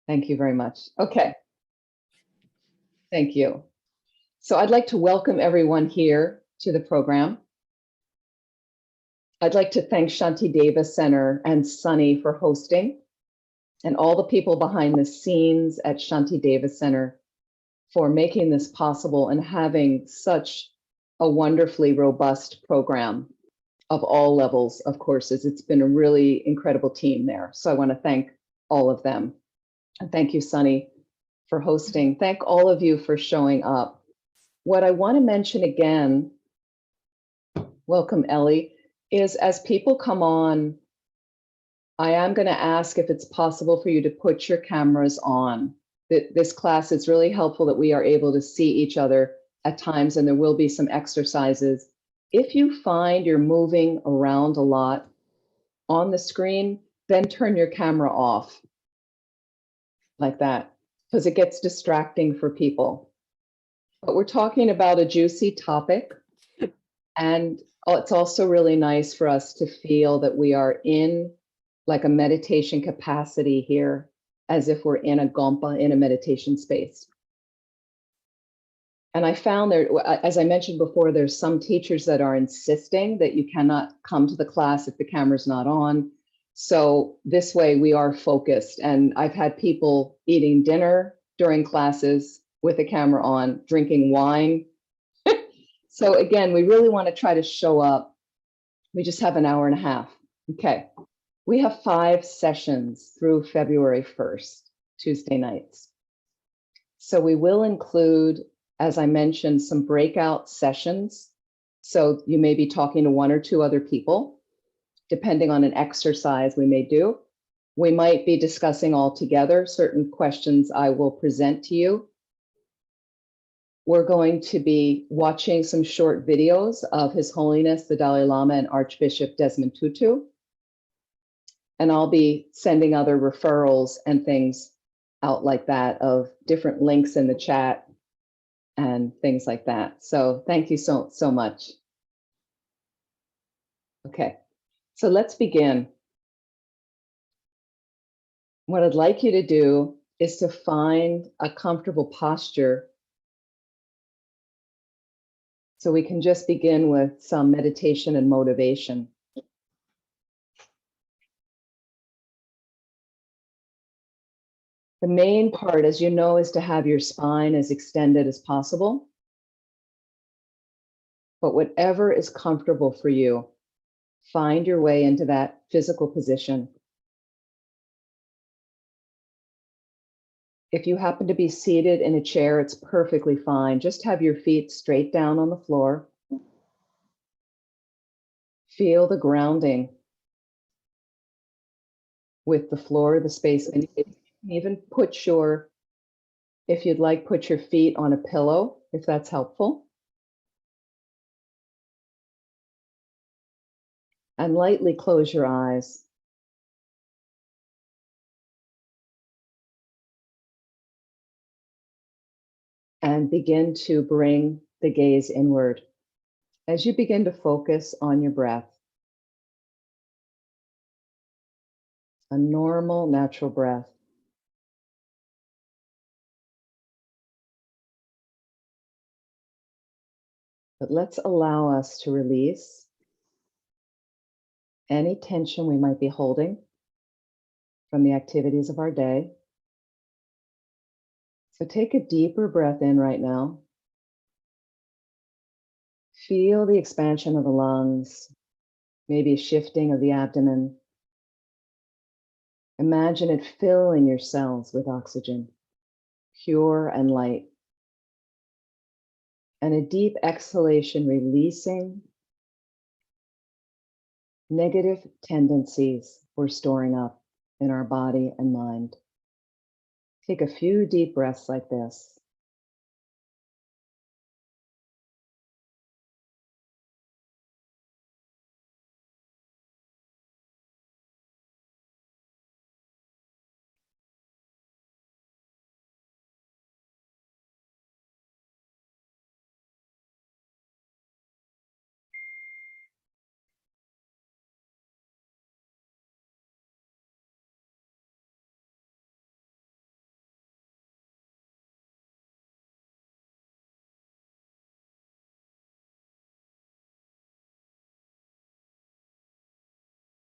Thank you very much. Okay. Thank you. So I'd like to welcome everyone here to the program. I'd like to thank Shantideva Center and Sunny for hosting, and all the people behind the scenes at Shantideva Center for making this possible and having such a wonderfully robust program of all levels of courses. It's been a really incredible team there. So I want to thank all of them. And thank you, Sunny, for hosting. Thank all of you for showing up. What I want to mention again, welcome Ellie, is as people come on, I am going to ask if it's possible for you to put your cameras on. This class is really helpful that we are able to see each other at times, and there will be some exercises. If you find you're moving around a lot on the screen, then turn your camera off like that, because it gets distracting for people. But we're talking about a juicy topic, and it's also really nice for us to feel that we are in like a meditation capacity here, as if we're in a gompa, in a meditation space. And I found there, as I mentioned before, there's some teachers that are insisting that you cannot come to the class if the camera's not on. So this way we are focused. And I've had people eating dinner during classes with the camera on, drinking wine. So again, we really want to try to show up. We just have an hour and a half. Okay. We have 5 sessions through February 1st, Tuesday nights. So we will include, as I mentioned, some breakout sessions. So you may be talking to 1 or 2 other people, depending on an exercise we may do. We might be discussing all together certain questions I will present to you. We're going to be watching some short videos of His Holiness, the Dalai Lama, and Archbishop Desmond Tutu. And I'll be sending other referrals and things out like that, of different links in the chat and things like that. So thank you so much. Okay, so let's begin. What I'd like you to do is to find a comfortable posture, so we can just begin with some meditation and motivation. The main part, as you know, is to have your spine as extended as possible. But whatever is comfortable for you, find your way into that physical position. If you happen to be seated in a chair, it's perfectly fine. Just have your feet straight down on the floor. Feel the grounding with the floor, the space. And you can even put your, if you'd like, put your feet on a pillow, if that's helpful. And lightly close your eyes. And begin to bring the gaze inward. As you begin to focus on your breath, a normal, natural breath. But let's allow us to release any tension we might be holding from the activities of our day. So take a deeper breath in right now. Feel the expansion of the lungs, maybe a shifting of the abdomen. Imagine it filling your cells with oxygen, pure and light. And a deep exhalation, releasing negative tendencies we're storing up in our body and mind. Take a few deep breaths like this.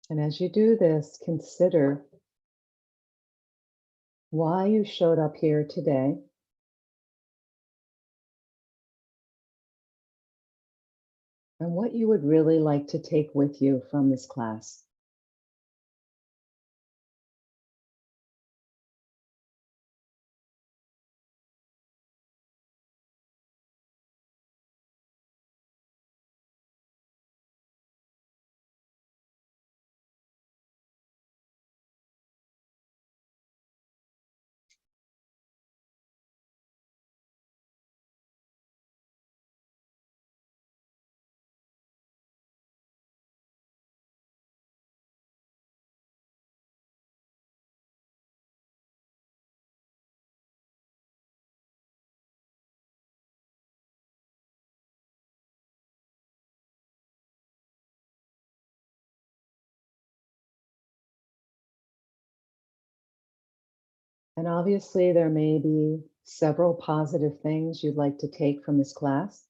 And as you do this, consider why you showed up here today. And what you would really like to take with you from this class. And obviously, there may be several positive things you'd like to take from this class.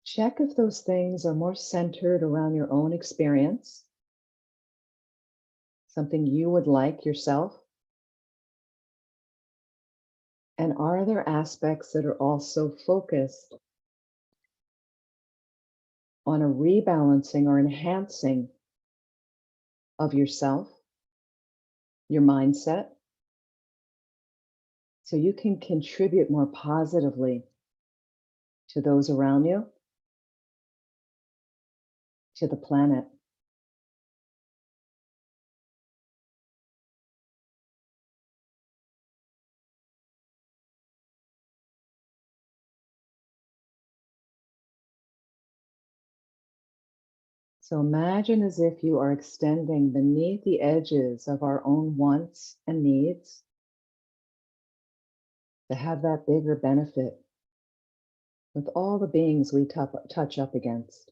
Check if those things are more centered around your own experience, something you would like yourself. And are there aspects that are also focused on a rebalancing or enhancing of yourself, your mindset, so you can contribute more positively to those around you, to the planet? So imagine as if you are extending beneath the edges of our own wants and needs to have that bigger benefit with all the beings we touch up against.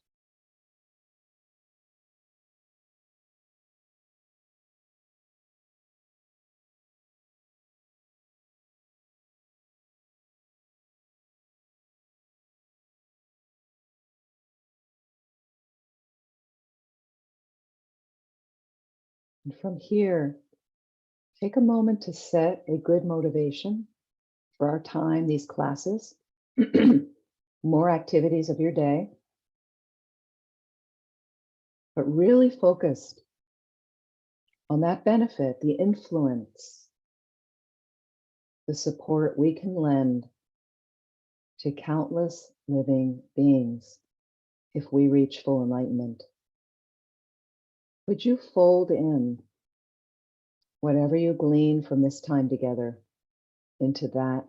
And from here, take a moment to set a good motivation for our time, these classes, more activities of your day, but really focused on that benefit, the influence, the support we can lend to countless living beings if we reach full enlightenment. Would you fold in whatever you glean from this time together into that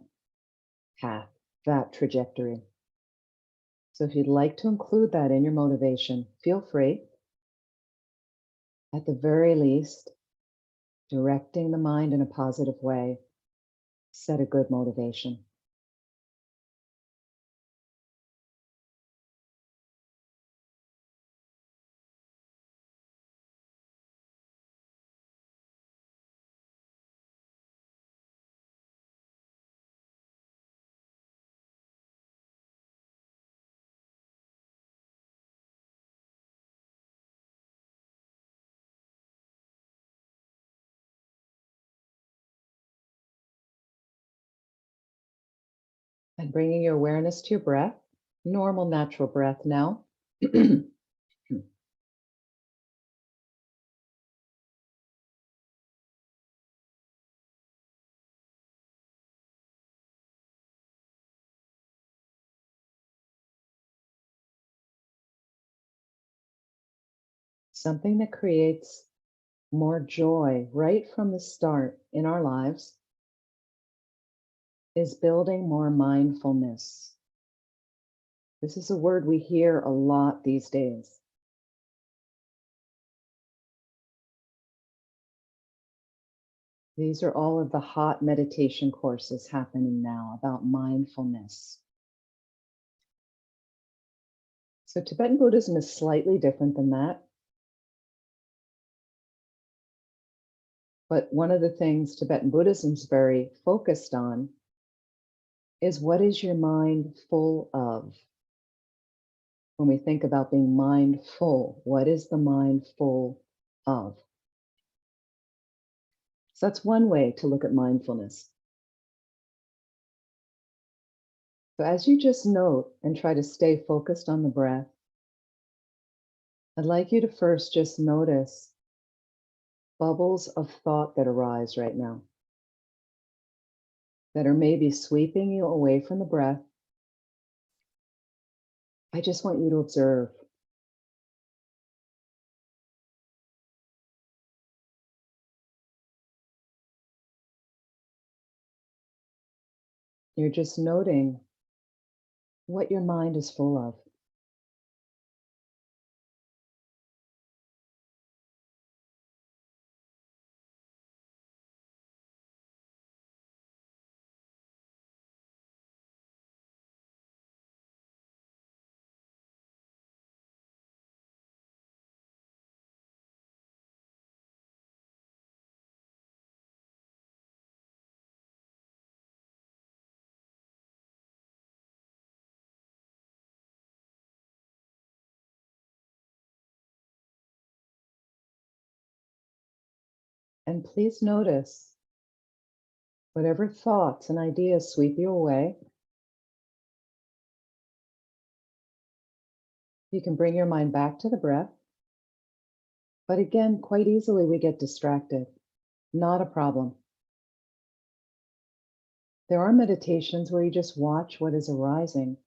path, that trajectory? So if you'd like to include that in your motivation, feel free. At the very least, directing the mind in a positive way, set a good motivation. And bringing your awareness to your breath, normal, natural breath now. Something that creates more joy right from the start in our lives is building more mindfulness. This is a word we hear a lot these days. These are all of the hot meditation courses happening now about mindfulness. So Tibetan Buddhism is slightly different than that. But one of the things Tibetan Buddhism is very focused on is what is your mind full of? when we think about being mindful, what is the mind full of? So that's one way to look at mindfulness. So as you just note and try to stay focused on the breath, I'd like you to first just notice bubbles of thought that arise right now that are maybe sweeping you away from the breath. I just want you to observe. You're just noting what your mind is full of. And please notice whatever thoughts and ideas sweep you away. You can bring your mind back to the breath. But again, quite easily we get distracted. Not a problem. There are meditations where you just watch what is arising.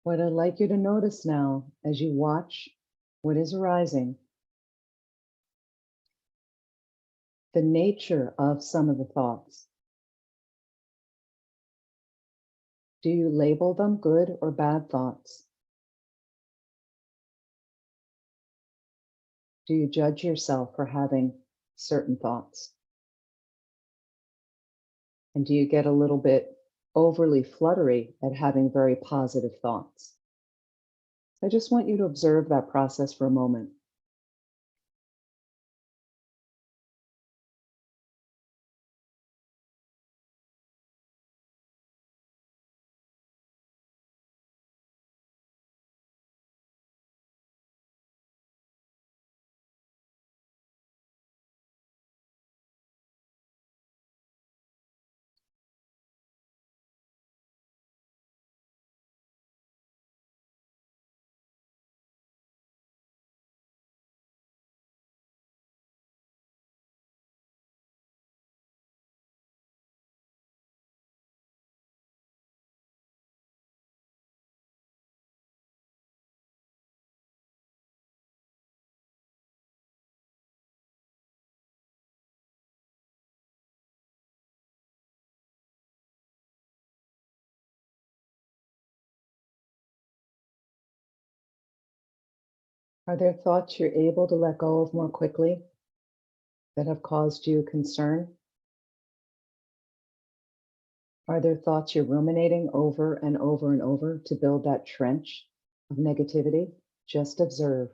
What I'd like you to notice now as you watch what is arising, the nature of some of the thoughts. Do you label them good or bad thoughts? Do you judge yourself for having certain thoughts? And do you get a little bit overly fluttery at having very positive thoughts? I just want you to observe that process for a moment. Are there thoughts you're able to let go of more quickly that have caused you concern? Are there thoughts you're ruminating over and over and over to build that trench of negativity? Just observe.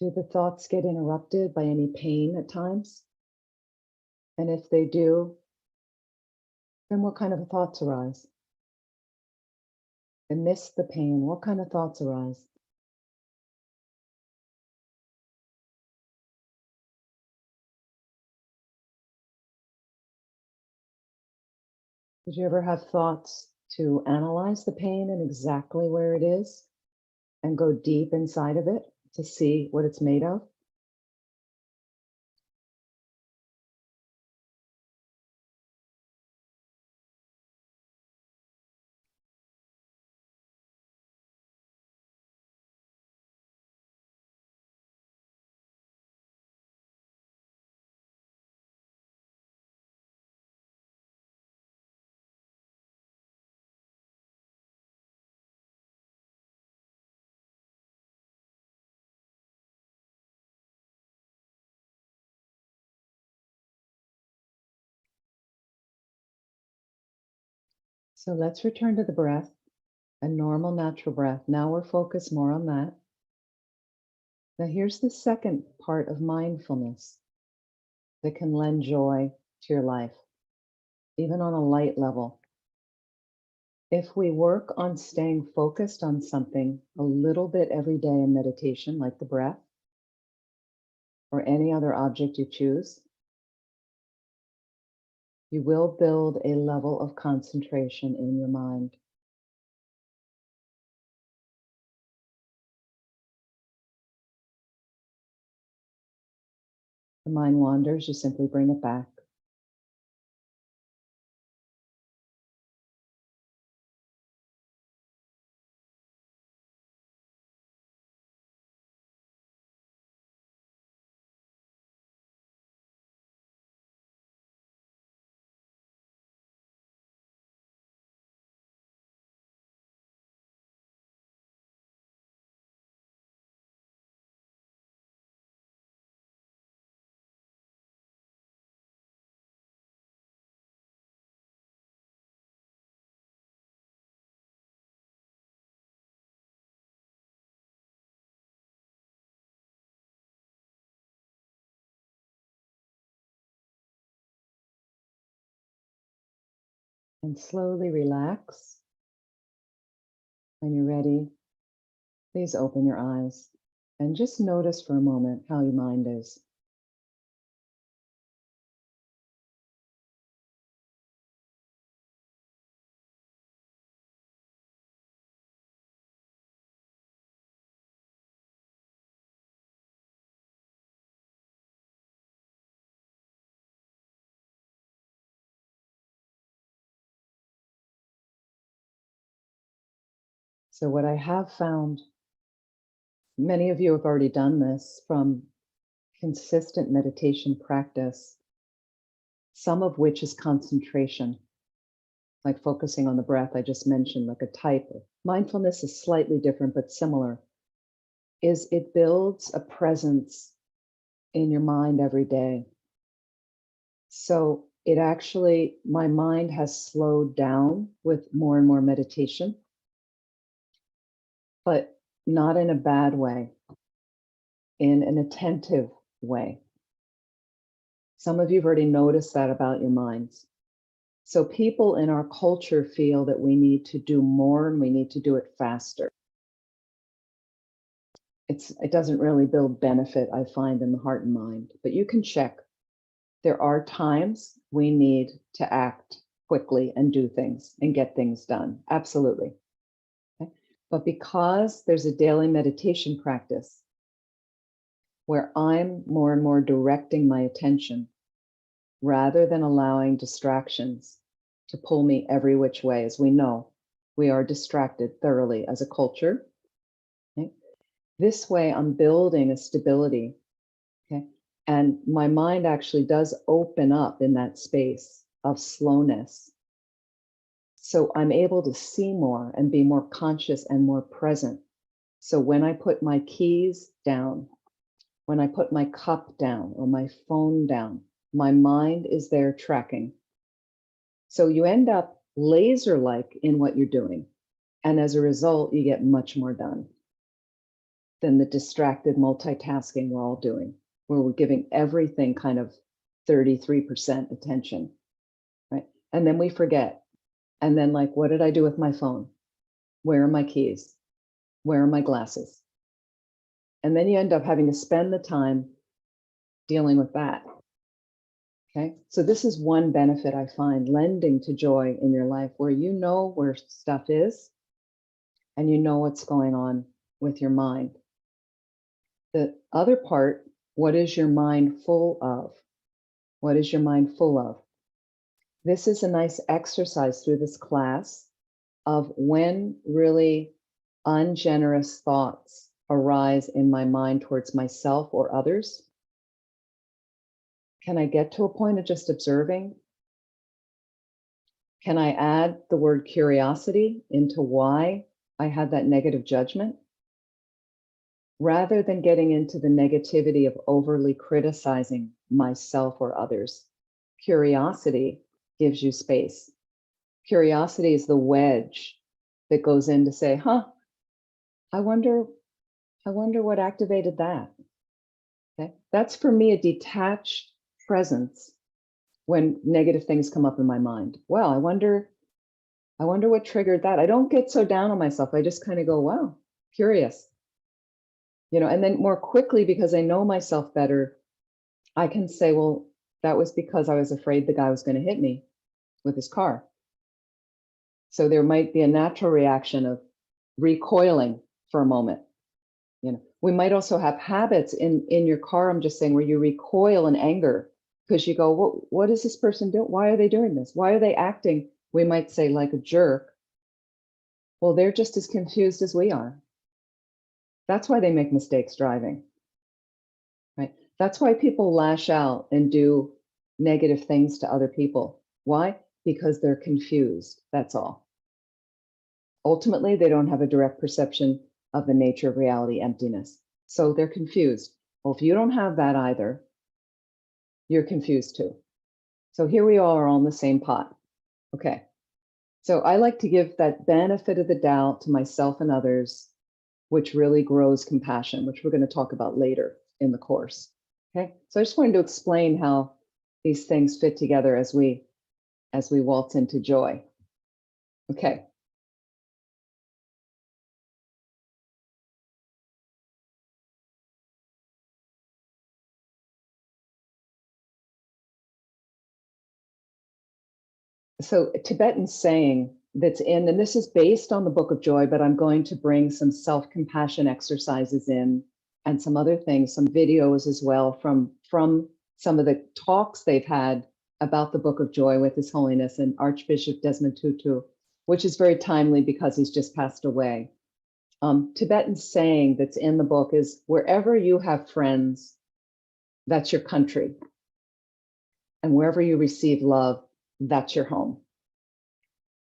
Do the thoughts get interrupted by any pain at times? And if they do, then what kind of thoughts arise? Amidst the pain, what kind of thoughts arise? Did you ever have thoughts to analyze the pain and exactly where it is and go deep inside of it to see what it's made of? So let's return to the breath, a normal, natural breath. Now we're focused more on that. Now here's the second part of mindfulness that can lend joy to your life, even on a light level. If we work on staying focused on something a little bit every day in meditation, like the breath, or any other object you choose, you will build a level of concentration in your mind. The mind wanders, you simply bring it back. And slowly relax. When you're ready, please open your eyes and just notice for a moment how your mind is. So what I have found, many of you have already done this from consistent meditation practice, some of which is concentration, like focusing on the breath I just mentioned, like a type of mindfulness is slightly different but similar, is it builds a presence in your mind every day. So it actually, my mind has slowed down with more and more meditation, but not in a bad way, in an attentive way. Some of you have already noticed that about your minds. So people in our culture feel that we need to do more and we need to do it faster. It doesn't really build benefit, I find, in the heart and mind, but you can check. There are times we need to act quickly and do things and get things done. Absolutely. Okay? But because there's a daily meditation practice where I'm more and more directing my attention rather than allowing distractions to pull me every which way, as we know, we are distracted thoroughly as a culture. Okay? This way, I'm building a stability. Okay? And my mind actually does open up in that space of slowness. So I'm able to see more and be more conscious and more present. So when I put my keys down, when I put my cup down or my phone down, my mind is there tracking. So you end up laser-like in what you're doing. And as a result, you get much more done than the distracted multitasking we're all doing, where we're giving everything kind of 33% attention, right? And then we forget. And then, like, what did I do with my phone? Where are my keys? Where are my glasses? And then you end up having to spend the time dealing with that. Okay. So this is one benefit I find, lending to joy in your life, where you know where stuff is and you know what's going on with your mind. The other part, what is your mind full of? What is your mind full of? This is a nice exercise through this class of when really ungenerous thoughts arise in my mind towards myself or others. Can I get to a point of just observing? Can I add the word curiosity into why I had that negative judgment? Rather than getting into the negativity of overly criticizing myself or others, curiosity gives you space. Curiosity is the wedge that goes in to say, huh, I wonder what activated that. Okay. That's for me a detached presence when negative things come up in my mind. Well, I wonder what triggered that. I don't get so down on myself. I just kind of go, wow, curious. And then more quickly, because I know myself better, I can say, well, that was because I was afraid the guy was going to hit me with his car. So there might be a natural reaction of recoiling for a moment. We might also have habits in your car, I'm just saying, where you recoil in anger because you go, what is this person doing? Why are they doing this? Why are they acting, we might say, like a jerk? Well, they're just as confused as we are. That's why they make mistakes driving, right? That's why people lash out and do negative things to other people. Why? Because they're confused. That's all. Ultimately, they don't have a direct perception of the nature of reality, emptiness. So they're confused. Well, if you don't have that either, you're confused too. So here we all are all in the same pot. Okay. So I like to give that benefit of the doubt to myself and others, which really grows compassion, which we're going to talk about later in the course. Okay. So I just wanted to explain how these things fit together as we waltz into joy. Okay. So Tibetan saying that's in, and this is based on the Book of Joy, but I'm going to bring some self-compassion exercises in and some other things, some videos as well from some of the talks they've had about the Book of Joy with His Holiness and Archbishop Desmond Tutu, which is very timely because he's just passed away. Tibetan saying that's in the book is, wherever you have friends, that's your country. And wherever you receive love, that's your home.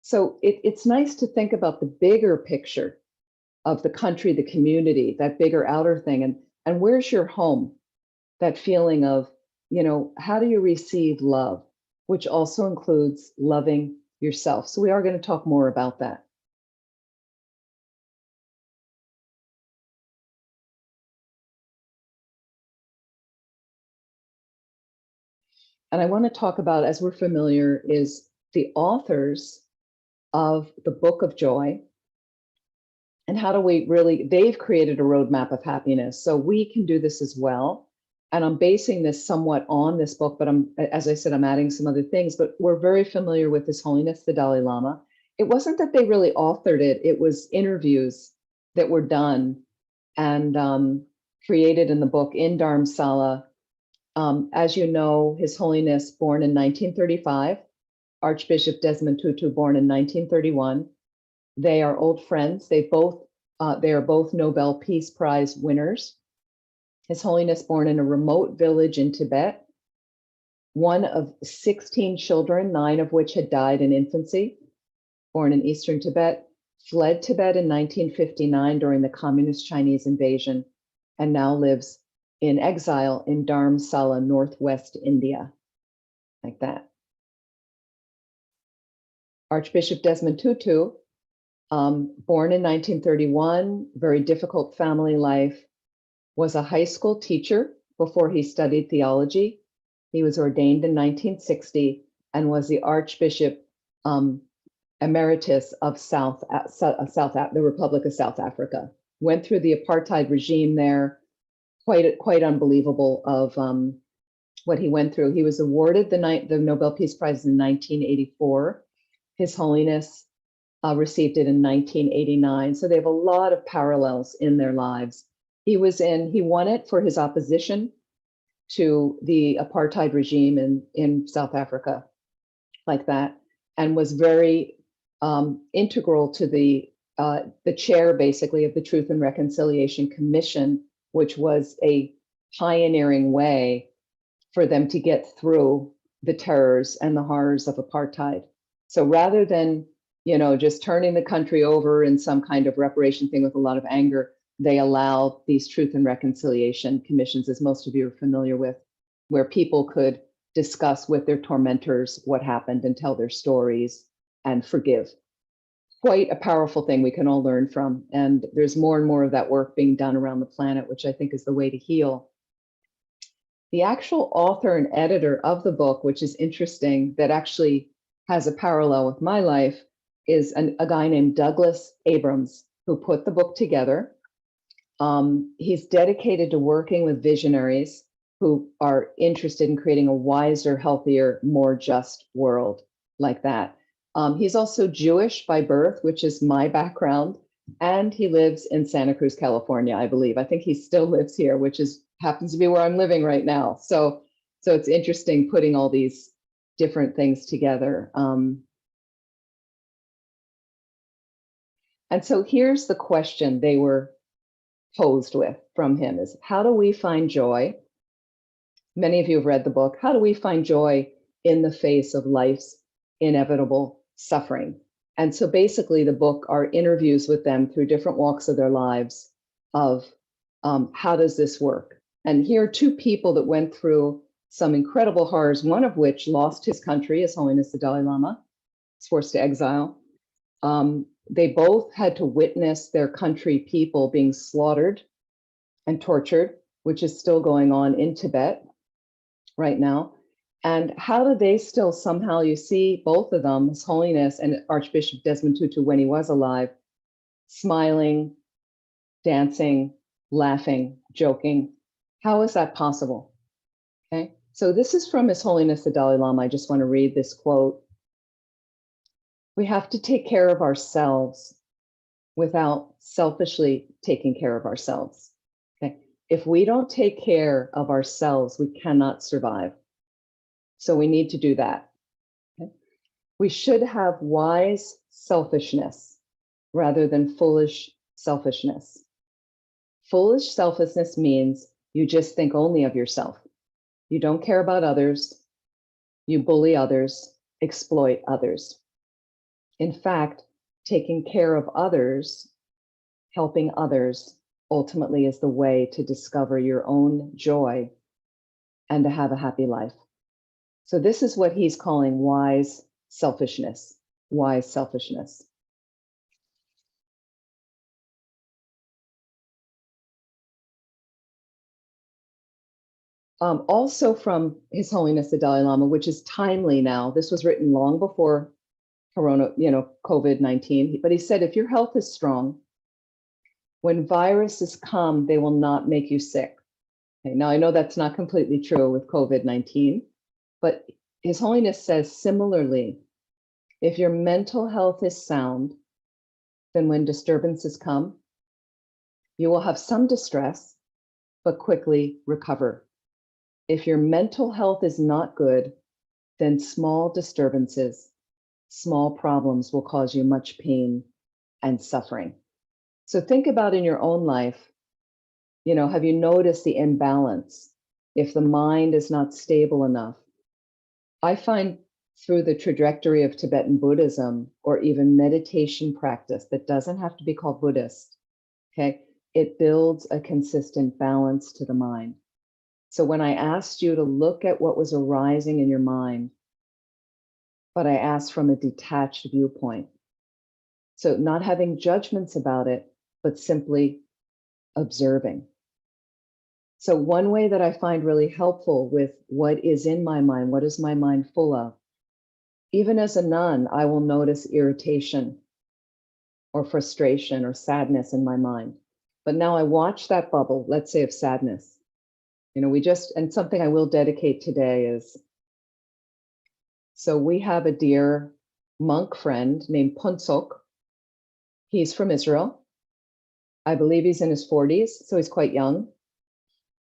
So it's nice to think about the bigger picture of the country, the community, that bigger outer thing. And where's your home? That feeling of, how do you receive love, which also includes loving yourself. So we are going to talk more about that. And I want to talk about, as we're familiar, is the authors of the Book of Joy. And how do we they've created a roadmap of happiness. So we can do this as well. And I'm basing this somewhat on this book, but as I said, I'm adding some other things, but we're very familiar with His Holiness, the Dalai Lama. It wasn't that they really authored it. It was interviews that were done and created in the book in Dharamsala. As you know, His Holiness, born in 1935, Archbishop Desmond Tutu, born in 1931. They are old friends. They are both Nobel Peace Prize winners. His Holiness, born in a remote village in Tibet, one of 16 children, 9 of which had died in infancy, born in eastern Tibet, fled Tibet in 1959 during the communist Chinese invasion, and now lives in exile in Dharamsala, northwest India, like that. Archbishop Desmond Tutu, born in 1931, very difficult family life, was a high school teacher before he studied theology. He was ordained in 1960 and was the Archbishop Emeritus of the Republic of South Africa. Went through the apartheid regime there, quite unbelievable of what he went through. He was awarded the Nobel Peace Prize in 1984. His Holiness received it in 1989. So they have a lot of parallels in their lives. He won it for his opposition to the apartheid regime in South Africa, like that, and was very integral to the chair, basically, of the Truth and Reconciliation Commission, which was a pioneering way for them to get through the terrors and the horrors of apartheid. So rather than just turning the country over in some kind of reparation thing with a lot of anger, they allowed these Truth and Reconciliation Commissions, as most of you are familiar with, where people could discuss with their tormentors what happened and tell their stories and forgive. Quite a powerful thing we can all learn from. And there's more and more of that work being done around the planet, which I think is the way to heal. The actual author and editor of the book, which is interesting, that actually has a parallel with my life, is a guy named Douglas Abrams, who put the book together. He's dedicated to working with visionaries who are interested in creating a wiser, healthier, more just world like that. He's also Jewish by birth, which is my background, and he lives in Santa Cruz, California, I believe. I think he still lives here, which happens to be where I'm living right now. So it's interesting putting all these different things together. And so here's the question they were posed with from him is, how do we find joy? Many of you have read the book. How do we find joy in the face of life's inevitable suffering? And so basically the book are interviews with them through different walks of their lives of how does this work? And here are two people that went through some incredible horrors, one of which lost his country, His Holiness the Dalai Lama, was forced to exile. They both had to witness their country people being slaughtered and tortured, which is still going on in Tibet right now. And how do they still somehow, you see both of them, His Holiness and Archbishop Desmond Tutu when he was alive, smiling, dancing, laughing, joking. How is that possible? Okay, so this is from His Holiness the Dalai Lama. I just want to read this quote. We have to take care of ourselves without selfishly taking care of ourselves. Okay, if we don't take care of ourselves, we cannot survive. So we need to do that. Okay? We should have wise selfishness rather than foolish selfishness. Foolish selfishness means you just think only of yourself. You don't care about others. You bully others, exploit others. In fact, taking care of others, helping others, ultimately is the way to discover your own joy and to have a happy life. So this is what he's calling wise selfishness, wise selfishness. Also from His Holiness the Dalai Lama, which is timely now. This was written long before COVID-19. But he said, if your health is strong, when viruses come, they will not make you sick. Okay, now I know that's not completely true with COVID-19, but His Holiness says similarly, if your mental health is sound, then when disturbances come, you will have some distress, but quickly recover. If your mental health is not good, then small disturbances, small problems will cause you much pain and suffering. So think about in your own life, have you noticed the imbalance? If the mind is not stable enough, I find through the trajectory of Tibetan Buddhism or even meditation practice that doesn't have to be called Buddhist, okay? It builds a consistent balance to the mind. So when I asked you to look at what was arising in your mind, but I asked from a detached viewpoint. So not having judgments about it, but simply observing. So one way that I find really helpful with what is in my mind, what is my mind full of, even as a nun, I will notice irritation or frustration or sadness in my mind. But now I watch that bubble, let's say of sadness. And something I will dedicate today is, so we have a dear monk friend named Punsok. He's from Israel. I believe he's in his 40s, so he's quite young.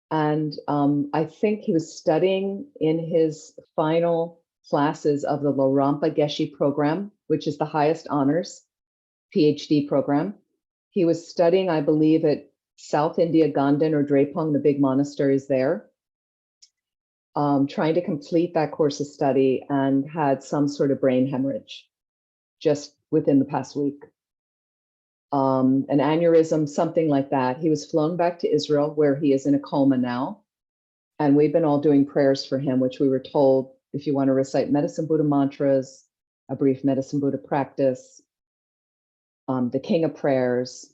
And I think he was studying in his final classes of the Larampa Geshe program, which is the highest honors PhD program. He was studying, I believe, at South India Ganden or Drepung, the big monasteries there, trying to complete that course of study and had some sort of brain hemorrhage just within the past week. An aneurysm, something like that. He was flown back to Israel where he is in a coma now. And we've been all doing prayers for him, which we were told, if you want to recite Medicine Buddha mantras, a brief medicine Buddha practice, the King of Prayers,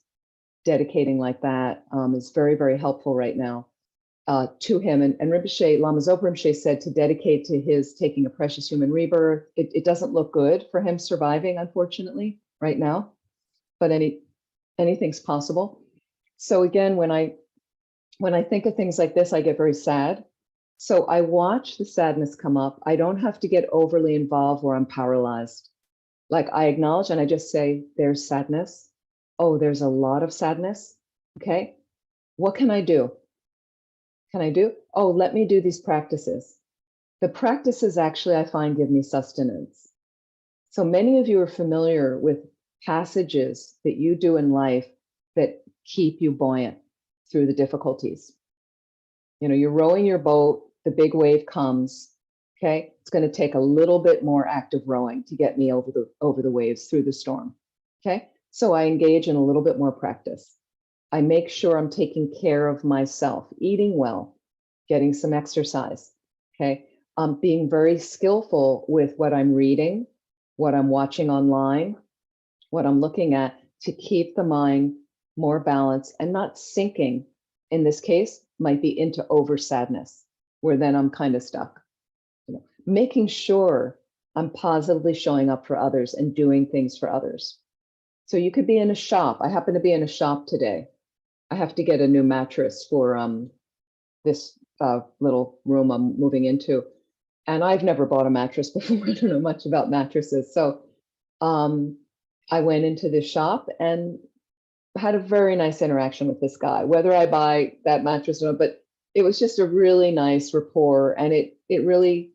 dedicating like that is very, very helpful right now to him. And Rinpoche, Lama Zopa Rinpoche said to dedicate to his taking a precious human rebirth. It doesn't look good for him surviving, unfortunately, right now, but anything's possible. So again, when I think of things like this, I get very sad. So I watch the sadness come up. I don't have to get overly involved where I'm paralyzed. Like I acknowledge and I just say, there's sadness. Oh, there's a lot of sadness. Okay. What can I do? Oh, let me do these practices. The practices actually, I find, give me sustenance. So many of you are familiar with passages that you do in life that keep you buoyant through the difficulties. You know, you're rowing your boat, the big wave comes, okay? It's going to take a little bit more active rowing to get me over the waves through the storm, okay? So I engage in a little bit more practice. I make sure I'm taking care of myself, eating well, getting some exercise, okay? Being very skillful with what I'm reading, what I'm watching online, what I'm looking at to keep the mind more balanced and not sinking, in this case, might be into over sadness, where then I'm kind of stuck. You know, making sure I'm positively showing up for others and doing things for others. So you could be in a shop. I happen to be in a shop today. I have to get a new mattress for this little room I'm moving into. And I've never bought a mattress before. I don't know much about mattresses. So I went into the shop and had a very nice interaction with this guy, whether I buy that mattress or not, but it was just a really nice rapport. And it really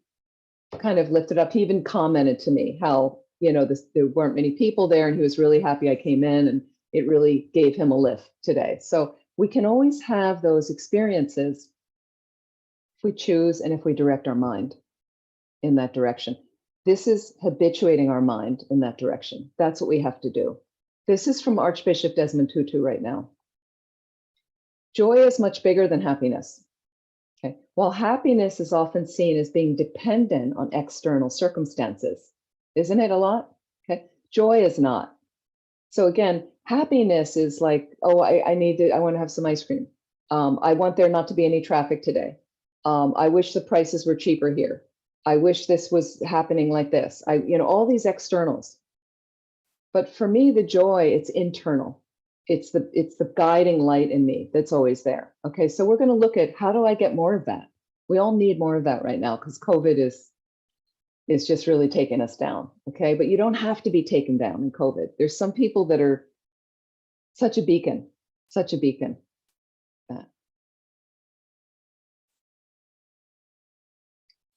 kind of lifted up. He even commented to me how, you know, there weren't many people there and he was really happy I came in, and it really gave him a lift today. So we can always have those experiences if we choose and if we direct our mind in that direction. This is habituating our mind in that direction. That's what we have to do. This is from Archbishop Desmond Tutu right now. Joy is much bigger than happiness. Okay. While happiness is often seen as being dependent on external circumstances, isn't it a lot? Okay. Joy is not. So again, happiness is like, oh, I want to have some ice cream. I want there not to be any traffic today. I wish the prices were cheaper here. I wish this was happening like this. All these externals. But for me, the joy, it's internal. It's the guiding light in me that's always there. Okay, so we're going to look at how do I get more of that? We all need more of that right now because COVID is just really taking us down. Okay, but you don't have to be taken down in COVID. There's some people that are such a beacon.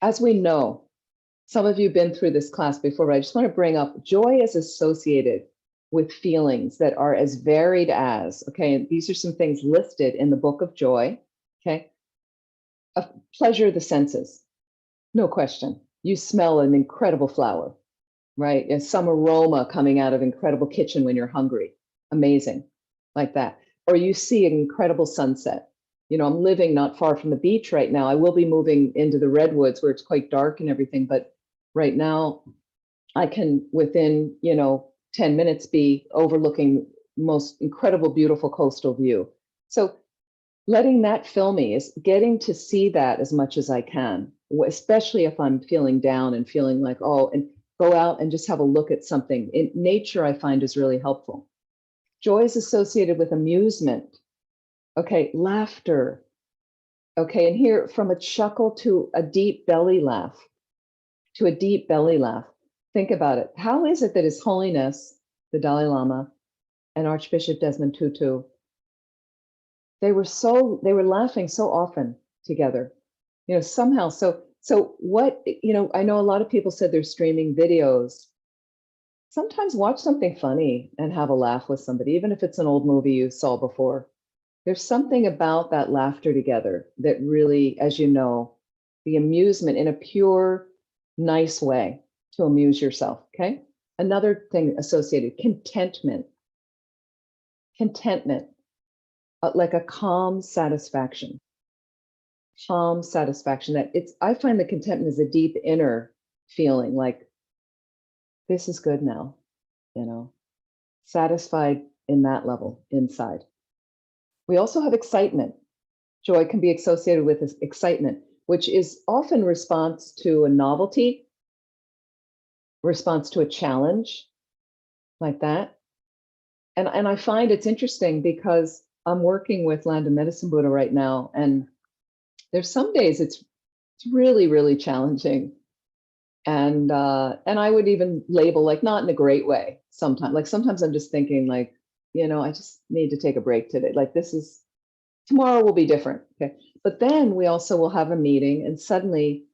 As we know, some of you have been through this class before, but I just want to bring up joy is associated with feelings that are as varied as, okay, and these are some things listed in the book of joy, okay? Pleasure of the senses, no question. You smell an incredible flower, right? And some aroma coming out of incredible kitchen when you're hungry, amazing, like that. Or you see an incredible sunset. You know, I'm living not far from the beach right now. I will be moving into the redwoods where it's quite dark and everything, but right now I can, within, 10 minutes, be overlooking most incredible, beautiful coastal view. So letting that fill me is getting to see that as much as I can, especially if I'm feeling down and feeling like, oh, and go out and just have a look at something. In nature, I find is really helpful. Joy is associated with amusement. Okay, laughter. Okay, and here from a chuckle to a deep belly laugh, Think about it. How is it that His Holiness, the Dalai Lama, and Archbishop Desmond Tutu, they were laughing so often together, somehow. So what, I know a lot of people said they're streaming videos. Sometimes watch something funny and have a laugh with somebody, even if it's an old movie you saw before. There's something about that laughter together that really, as you know, the amusement in a pure, nice way to amuse yourself, okay? Another thing associated, contentment, like a calm satisfaction that I find that contentment is a deep inner feeling, like this is good now, satisfied in that level inside. We also have excitement. Joy can be associated with this excitement, which is often response to a novelty, response to a challenge, like that. And I find it's interesting because I'm working with Land of Medicine Buddha right now, and there's some days it's really, really challenging. And I would even label like not in a great way sometimes. Like sometimes I'm just thinking like, I just need to take a break today. Like tomorrow will be different. Okay. But then we also will have a meeting and suddenly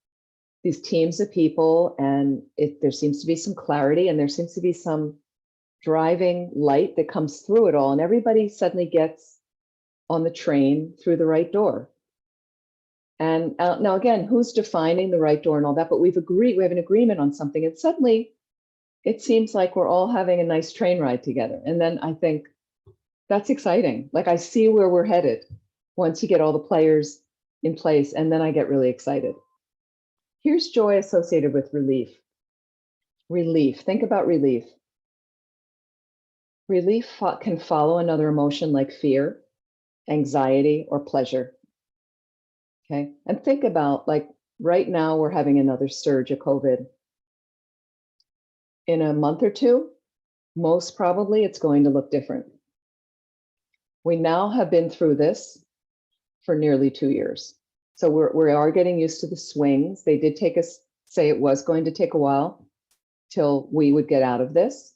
these teams of people and there seems to be some clarity and there seems to be some driving light that comes through it all. And everybody suddenly gets on the train through the right door. And now again, who's defining the right door and all that, but we have an agreement on something. And suddenly it seems like we're all having a nice train ride together. And then I think that's exciting. Like I see where we're headed once you get all the players in place. And then I get really excited. Here's joy associated with relief. Relief, think about relief. Relief can follow another emotion like fear, anxiety, or pleasure. Okay. And think about like right now we're having another surge of COVID. In a month or two, most probably it's going to look different. We now have been through this for nearly 2 years. So we are getting used to the swings. They did say it was going to take a while till we would get out of this.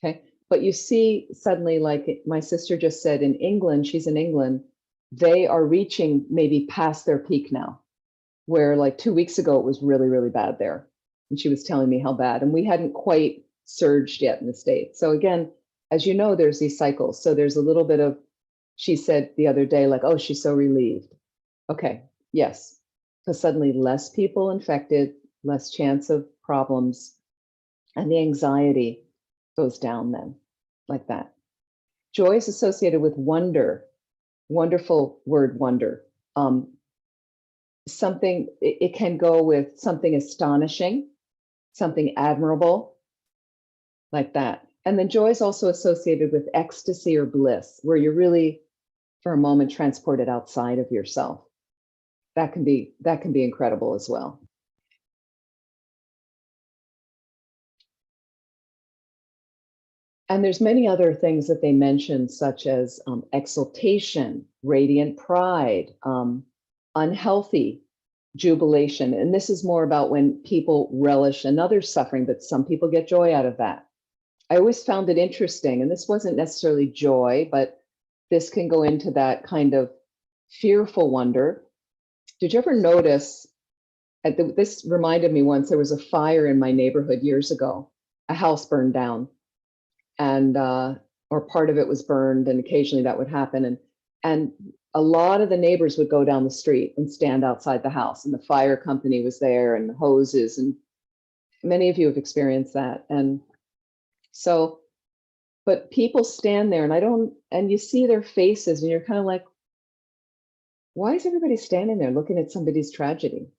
Okay. But you see suddenly, like my sister just said in England, she's in England, they are reaching maybe past their peak now, where like 2 weeks ago, it was really, really bad there. And she was telling me how bad, and we hadn't quite surged yet in the States. So again, as you know, there's these cycles. So there's a little bit of, she said the other day, like, oh, she's so relieved. Okay, yes. So suddenly less people infected, less chance of problems, and the anxiety goes down then, like that. Joy is associated with wonder, wonderful word wonder. Something, it can go with something astonishing, something admirable, like that. And then joy is also associated with ecstasy or bliss, where you're really, for a moment, transported outside of yourself. That can be incredible as well. And there's many other things that they mention, such as exultation, radiant pride, unhealthy jubilation. And this is more about when people relish another's suffering, but some people get joy out of that. I always found it interesting, and this wasn't necessarily joy, but this can go into that kind of fearful wonder. Did you ever notice, this reminded me once, there was a fire in my neighborhood years ago, a house burned down, and or part of it was burned, and occasionally that would happen. And a lot of the neighbors would go down the street and stand outside the house, and the fire company was there and the hoses, and many of you have experienced that. And so, but people stand there and you see their faces and you're kind of like, why is everybody standing there looking at somebody's tragedy?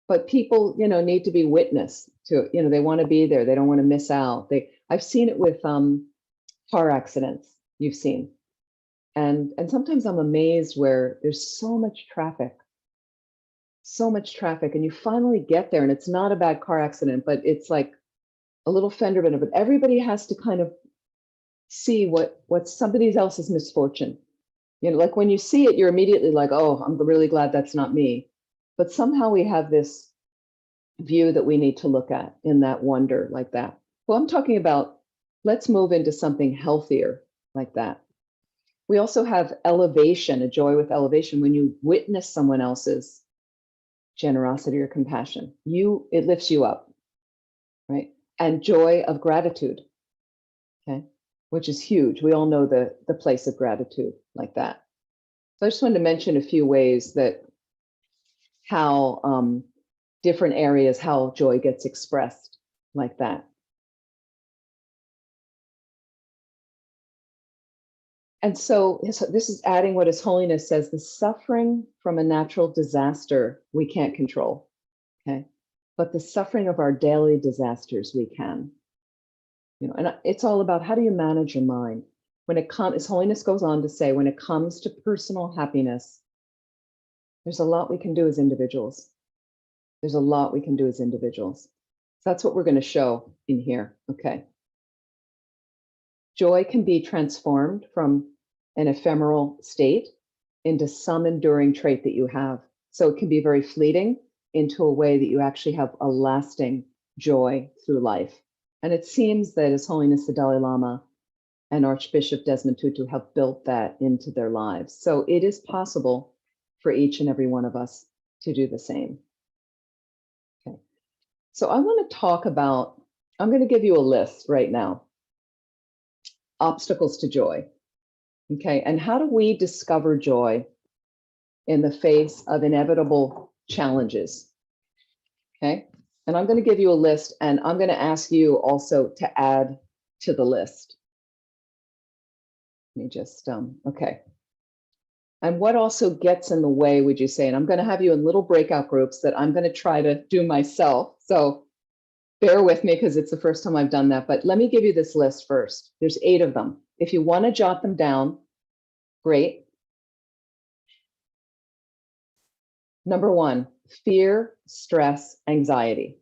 But people, need to be witness to it. They want to be there. They don't want to miss out. I've seen it with car accidents you've seen. And sometimes I'm amazed where there's so much traffic, and you finally get there and it's not a bad car accident, but it's like a little fender bender, but everybody has to kind of see what's somebody else's misfortune. Like when you see it, you're immediately like, oh, I'm really glad that's not me. But somehow we have this view that we need to look at in that wonder, like that. Well, I'm talking about, let's move into something healthier, like that. We also have elevation, a joy with elevation. When you witness someone else's generosity or compassion, it lifts you up, right? And joy of gratitude, okay, which is huge. We all know the place of gratitude, like that. So I just wanted to mention a few ways that how different areas, how joy gets expressed, like that. And so this is adding what His Holiness says, the suffering from a natural disaster we can't control, okay? But the suffering of our daily disasters we can. And it's all about how do you manage your mind? When it comes, as Holiness goes on to say, when it comes to personal happiness, there's a lot we can do as individuals. There's a lot we can do as individuals. So that's what we're going to show in here. Okay. Joy can be transformed from an ephemeral state into some enduring trait that you have. So it can be very fleeting into a way that you actually have a lasting joy through life. And it seems that His Holiness the Dalai Lama and Archbishop Desmond Tutu have built that into their lives. So it is possible for each and every one of us to do the same. Okay. So I want to talk about, I'm going to give you a list right now. Obstacles to joy. Okay. And how do we discover joy in the face of inevitable challenges? Okay. And I'm going to give you a list, and I'm going to ask you also to add to the list. Let me just, okay. And what also gets in the way, would you say? And I'm going to have you in little breakout groups that I'm going to try to do myself. So bear with me because it's the first time I've done that. But let me give you this list first. There's 8 of them. If you want to jot them down, great. Number 1, fear, stress, anxiety.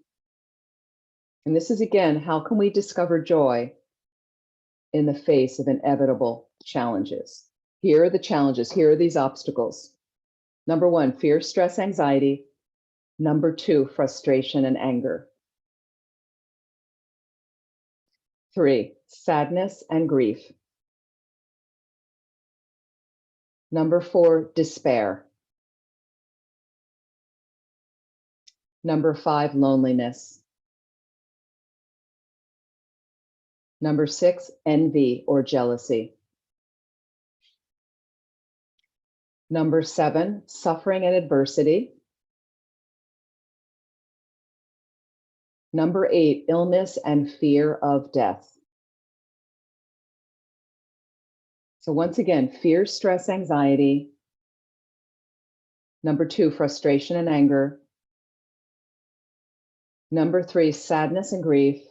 And this is, again, how can we discover joy in the face of inevitable challenges? Here are the challenges. Here are these obstacles. Number 1, fear, stress, anxiety. Number 2, frustration and anger. 3, sadness and grief. Number 4, despair. Number 5, loneliness. Number 6, envy or jealousy. Number 7, suffering and adversity. Number 8, illness and fear of death. So once again, fear, stress, anxiety. Number 2, frustration and anger. Number 3, sadness and grief.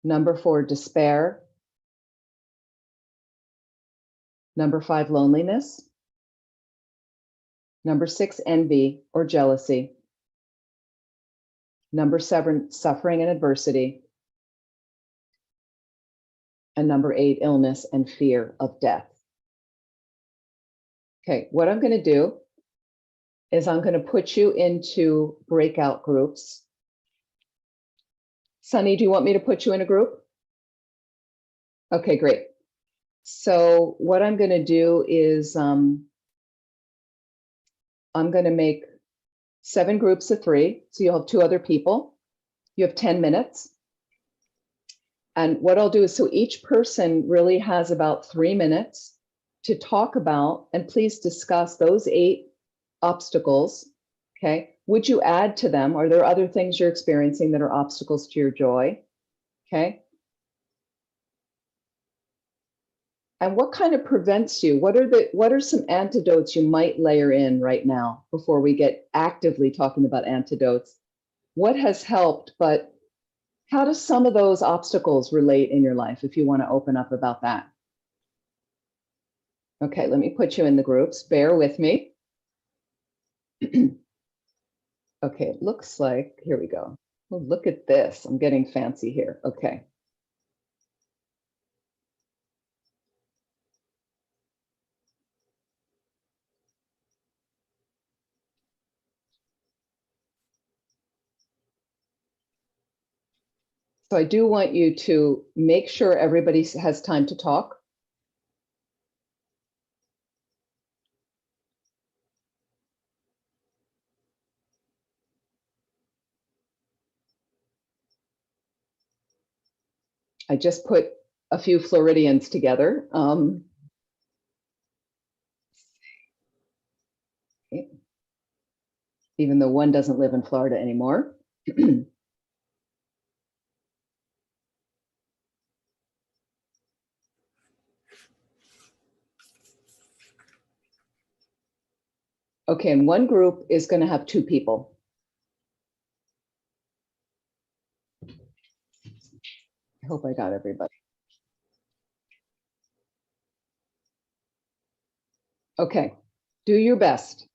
Number 4, despair. Number 5, loneliness. Number 6, envy or jealousy. Number 7, suffering and adversity. And number 8, illness and fear of death. Okay, what I'm going to do is I'm going to put you into breakout groups. Sunny, do you want me to put you in a group? Okay, great. So what I'm going to do is I'm going to make 7 groups of 3. So you'll have 2 other people. You have 10 minutes. And what I'll do is, so each person really has about 3 minutes to talk about, and please discuss those 8 obstacles. Okay. Would you add to them? Are there other things you're experiencing that are obstacles to your joy? Okay. And what kind of prevents you? What are some antidotes you might layer in right now before we get actively talking about antidotes? What has helped, but how do some of those obstacles relate in your life, if you want to open up about that? Okay, let me put you in the groups. Bear with me. Okay, it looks like, here we go. Oh, look at this. I'm getting fancy here. Okay. So I do want you to make sure everybody has time to talk. I just put a few Floridians together. Okay. Even though one doesn't live in Florida anymore. Okay, and one group is going to have 2 people. I hope I got everybody. Okay, do your best.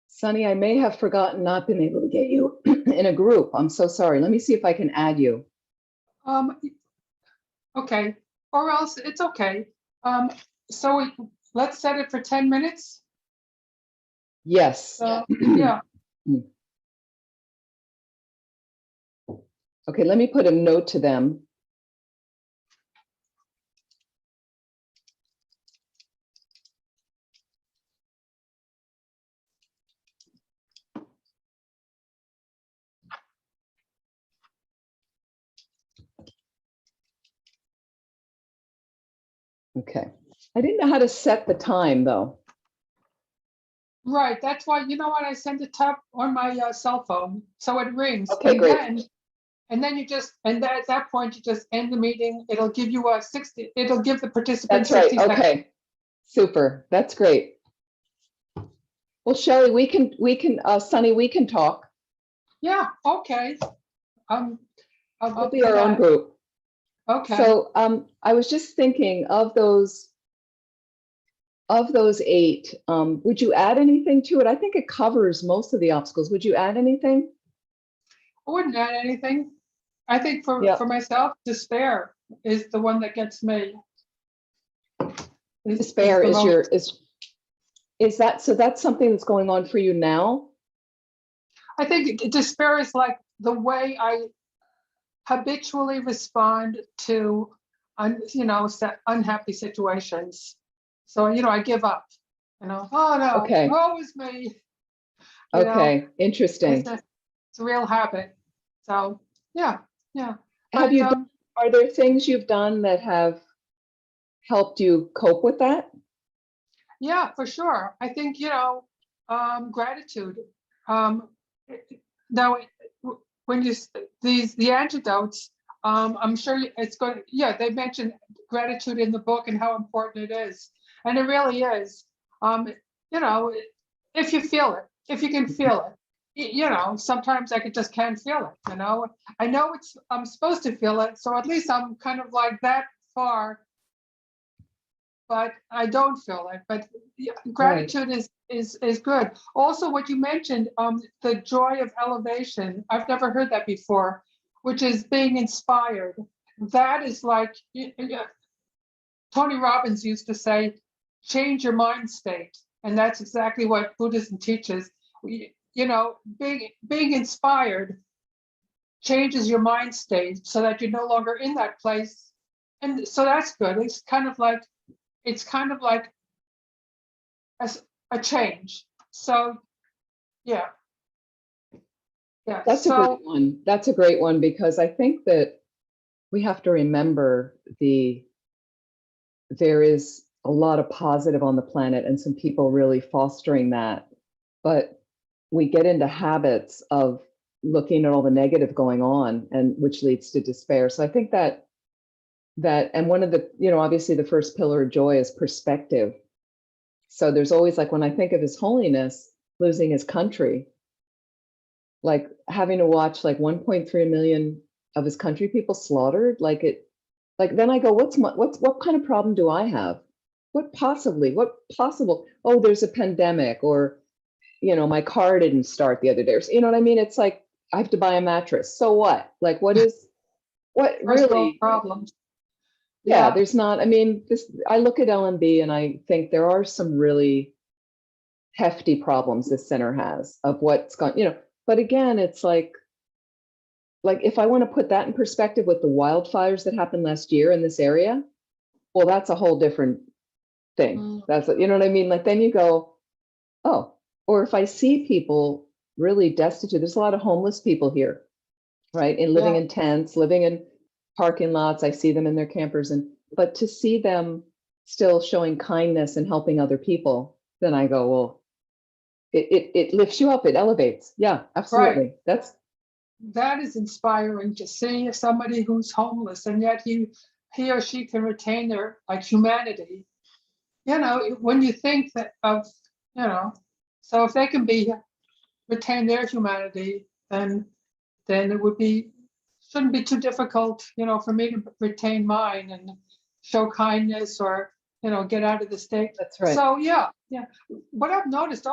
Sunny, I may have forgotten, not been able to get you in a group. I'm so sorry. Let me see if I can add you. Okay, or else it's okay. Let's set it for 10 minutes. Yes. Yeah. Okay, let me put a note to them. Okay. I didn't know how to set the time though. Right, that's why, you know what, I send it up on my cell phone, so it rings. Okay, and great. then you just, at that point, you just end the meeting. It'll give you a 60, it'll give the participants That's right. 60 seconds. Okay. Super. That's great. Well, Shelley, Sunny, we can talk. Yeah, okay. We'll be our own group. Okay. So I was just thinking of those 8, would you add anything to it? I think it covers most of the obstacles. Would you add anything? I wouldn't add anything. I think for myself, despair is the one that gets me. Despair is that, so that's something that's going on for you now? I think despair is like the way I habitually respond to, unhappy situations. So, I give up, oh no, Okay. woe is me. Okay, interesting. It's a real habit. So, yeah. Have you done, are there things you've done that have helped you cope with that? Yeah, for sure. I think, gratitude. Now, when the antidotes, I'm sure it's going. Yeah, they mentioned gratitude in the book and how important it is, and it really is. If you feel it, if you can feel it, sometimes I just can't feel it. I know I'm supposed to feel it, so at least I'm kind of like that far. But I don't feel it. But gratitude Right. is good. Also, what you mentioned, the joy of elevation. I've never heard that before, which is being inspired. That is like Tony Robbins used to say, change your mind state, and that's exactly what Buddhism teaches. Being inspired changes your mind state so that you're no longer in that place, and so that's good. It's kind of like a change. So, yeah. That's a great one. That's a great one, because I think that we have to remember there is a lot of positive on the planet and some people really fostering that. But we get into habits of looking at all the negative going on, and which leads to despair. So I think that and one of the, obviously the first pillar of joy is perspective. So there's always, like, when I think of His Holiness losing his country, like having to watch like 1.3 million of his country people slaughtered, then I go, what kind of problem do I have? What possible, oh, there's a pandemic, or, my car didn't start the other day. You know what I mean? It's like, I have to buy a mattress. So what? Like, what really problems? Yeah, there's not, I mean, I look at LMB and I think there are some really hefty problems this center has of what's gone, but again, it's like if I want to put that in perspective with the wildfires that happened last year in this area, well, that's a whole different thing. That's, you know what I mean? Like, then you go, oh, or if I see people really destitute, there's a lot of homeless people here, right? And living in tents, living in parking lots. I see them in their campers, but to see them still showing kindness and helping other people, then I go, well, it lifts you up, it elevates. Yeah, absolutely. That is inspiring to see somebody who's homeless and yet he or she can retain their like humanity. When you think that of, so if they can retain their humanity, then it shouldn't be too difficult, for me to retain mine and show kindness or, get out of the state. That's right. So yeah. What I've noticed,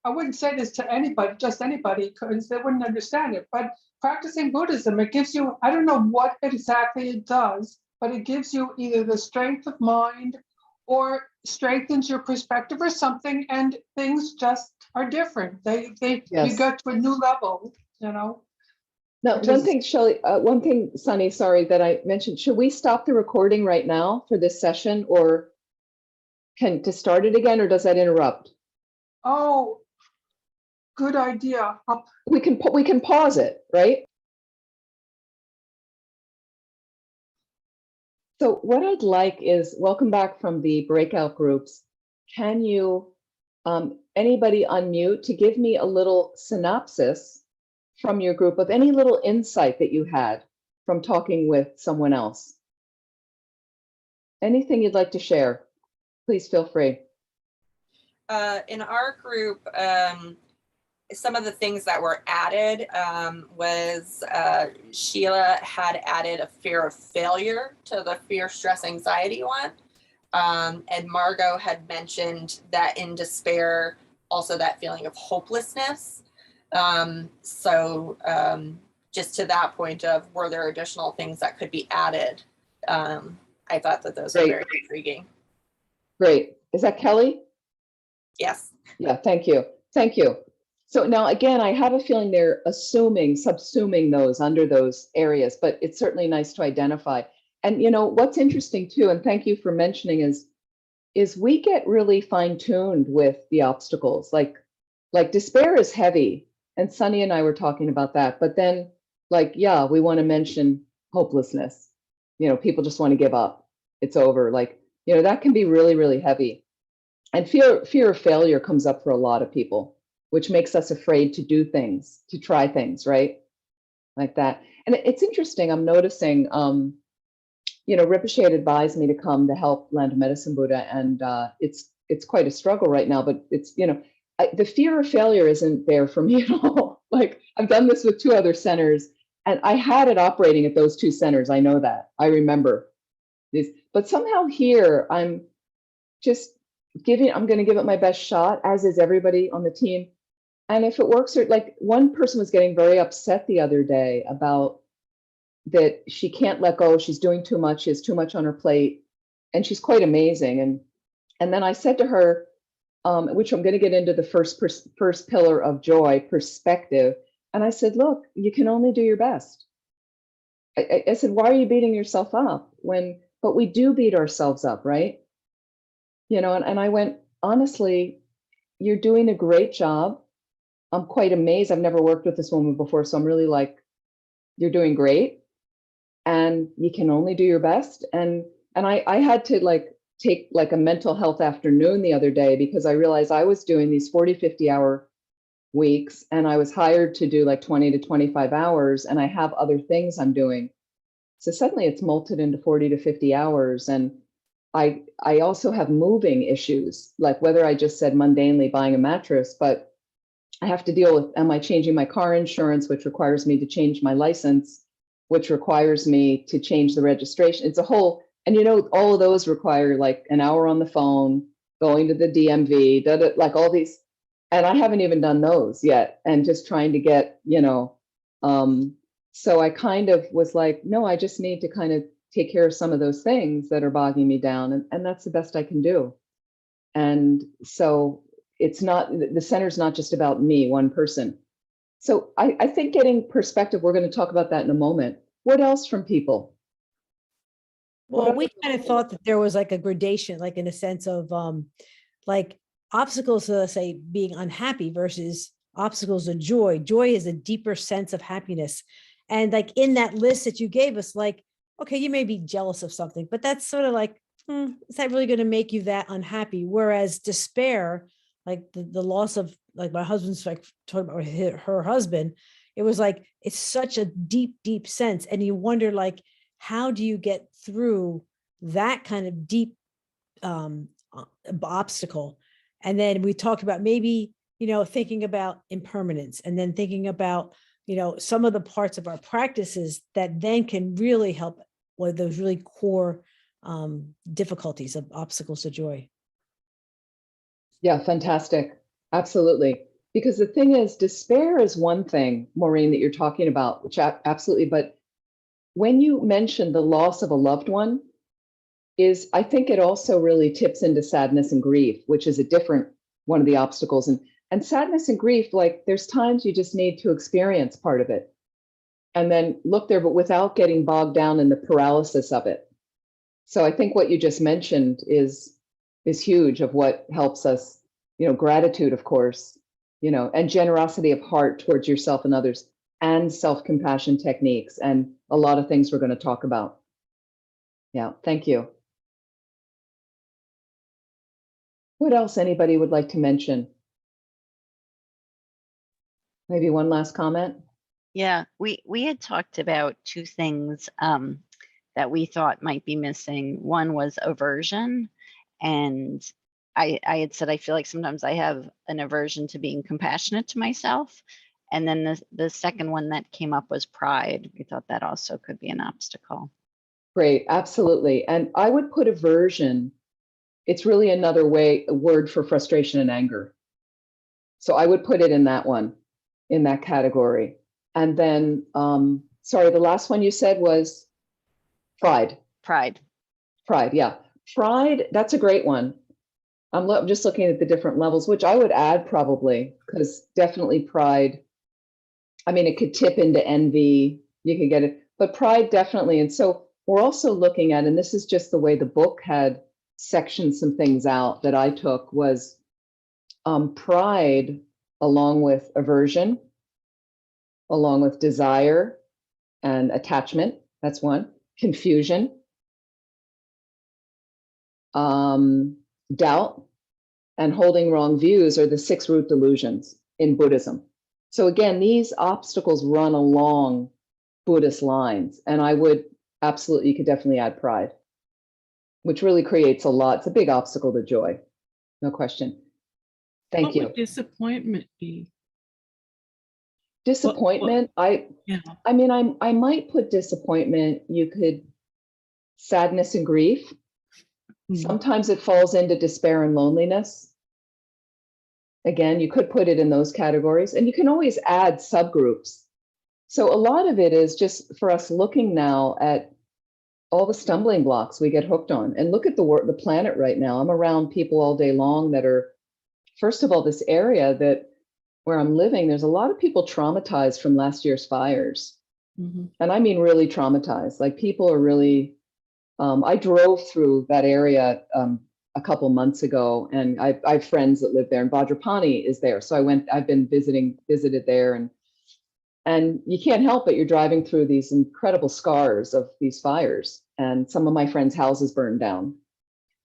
I wouldn't say this to anybody, just anybody, because they wouldn't understand it. But practicing Buddhism, it gives you, I don't know what exactly it does, but it gives you either the strength of mind or strengthens your perspective or something, and things just are different. You go to a new level, Now, one thing, Shelley, Sunny, sorry, that I mentioned, should we stop the recording right now for this session, or to start it again, or does that interrupt? Oh, good idea. We can pause it, right? So what I'd like is, welcome back from the breakout groups. Can you, anybody unmute to give me a little synopsis from your group of any little insight that you had from talking with someone else? Anything you'd like to share, please feel free. In our group, some of the things that were added was Sheila had added a fear of failure to the fear, stress, anxiety one. And Margot had mentioned that in despair, also that feeling of hopelessness. Just to that point of, were there additional things that could be added? I thought that those were very intriguing. Great. Is that Kelly? Yes. Yeah, thank you. Thank you. So now, again, I have a feeling they're subsuming those under those areas, but it's certainly nice to identify. And what's interesting too, and thank you for mentioning, is we get really fine-tuned with the obstacles. Like despair is heavy, and Sunny and I were talking about that. But then, we want to mention hopelessness. People just want to give up. It's over. That can be really, really heavy. And fear of failure comes up for a lot of people, which makes us afraid to do things, to try things, right? Like that. And it's interesting, I'm noticing, Rinpoche had advised me to come to help Land of Medicine Buddha, and it's quite a struggle right now, but it's, the fear of failure isn't there for me at all. I've done this with 2 other centers, and I had it operating at those 2 centers. I know that, I remember this, but somehow here, I'm going to give it my best shot, as is everybody on the team. And if it works, or one person was getting very upset the other day about that she can't let go. She's doing too much. She has too much on her plate, and she's quite amazing. And then I said to her, which I'm going to get into the first pillar of joy, perspective. And I said, look, you can only do your best. I said, why are you beating yourself up but we do beat ourselves up, right? And I went, honestly, you're doing a great job. I'm quite amazed. I've never worked with this woman before, so I'm really you're doing great, and you can only do your best. And I had to take a mental health afternoon the other day, because I realized I was doing these 40, 50-hour weeks, and I was hired to do 20 to 25 hours, and I have other things I'm doing. So suddenly it's molted into 40 to 50 hours. And I also have moving issues, whether I just said mundanely buying a mattress, but I have to deal with, am I changing my car insurance, which requires me to change my license, which requires me to change the registration. It's a whole, and all of those require an hour on the phone, going to the DMV, all these, and I haven't even done those yet, and just trying to get, so I kind of was no, I just need to kind of take care of some of those things that are bogging me down, and that's the best I can do. And so it's not, the center's not just about me, one person. So I think getting perspective, we're going to talk about that in a moment. What else from people? Well, we kind of thought that there was a gradation, in a sense of obstacles to, say, being unhappy versus obstacles of joy. Joy is a deeper sense of happiness. And in that list that you gave us, okay, you may be jealous of something, but that's sort of is that really going to make you that unhappy? Whereas despair, like the loss of, like my husband's like talking about her husband. It was like, it's such a deep, deep sense. And you wonder, like, how do you get through that kind of deep obstacle? And then we talked about maybe, thinking about impermanence, and then thinking about, some of the parts of our practices that then can really help with those really core difficulties of obstacles to joy. Yeah, fantastic. Absolutely. Because the thing is, despair is one thing, Maureen, that you're talking about, which absolutely, but when you mention the loss of a loved one, I think it also really tips into sadness and grief, which is a different one of the obstacles. And sadness and grief, like there's times you just need to experience part of it and then look there, but without getting bogged down in the paralysis of it. So I think what you just mentioned is huge of what helps us, gratitude, of course, and generosity of heart towards yourself and others, and self-compassion techniques, and a lot of things we're going to talk about. Yeah, thank you. What else anybody would like to mention? Maybe one last comment? Yeah, we had talked about two things that we thought might be missing. One was aversion, and I had said I feel like sometimes I have an aversion to being compassionate to myself. And then the second one that came up was pride. We thought that also could be an obstacle. Great, absolutely. And I would put aversion, it's really another word for frustration and anger. So I would put it in that one, in that category. And then, sorry, the last one you said was pride. Pride, Yeah. Pride, that's a great one. I'm just looking at the different levels, which I would add probably, because definitely pride. I mean, it could tip into envy, you could get it, but pride definitely. And so we're also looking at, and this is just the way the book had sectioned some things out that I took, was pride along with aversion, along with desire and attachment. That's one. Confusion, doubt, and holding wrong views are the 6 root delusions in Buddhism. So again, these obstacles run along Buddhist lines, and I would absolutely, you could definitely add pride, which really creates a lot. It's a big obstacle to joy, no question. Thank What you. would disappointment be? Disappointment, Yeah. I mean, I might put disappointment, you could, sadness and grief. Mhm. Sometimes it falls into despair and loneliness. Again, you could put it in those categories, and you can always add subgroups. So a lot of it is just for us looking now at all the stumbling blocks we get hooked on. And look at the planet right now. I'm around people all day long that are, first of all, this area where I'm living, there's a lot of people traumatized from last year's fires. Mm-hmm. And I mean really traumatized. Like people are really, I drove through that area a couple months ago, and I have friends that live there, and Vajrapani is there. So I've been visited there, and you can't help it. You're driving through these incredible scars of these fires, and some of my friends' houses burned down.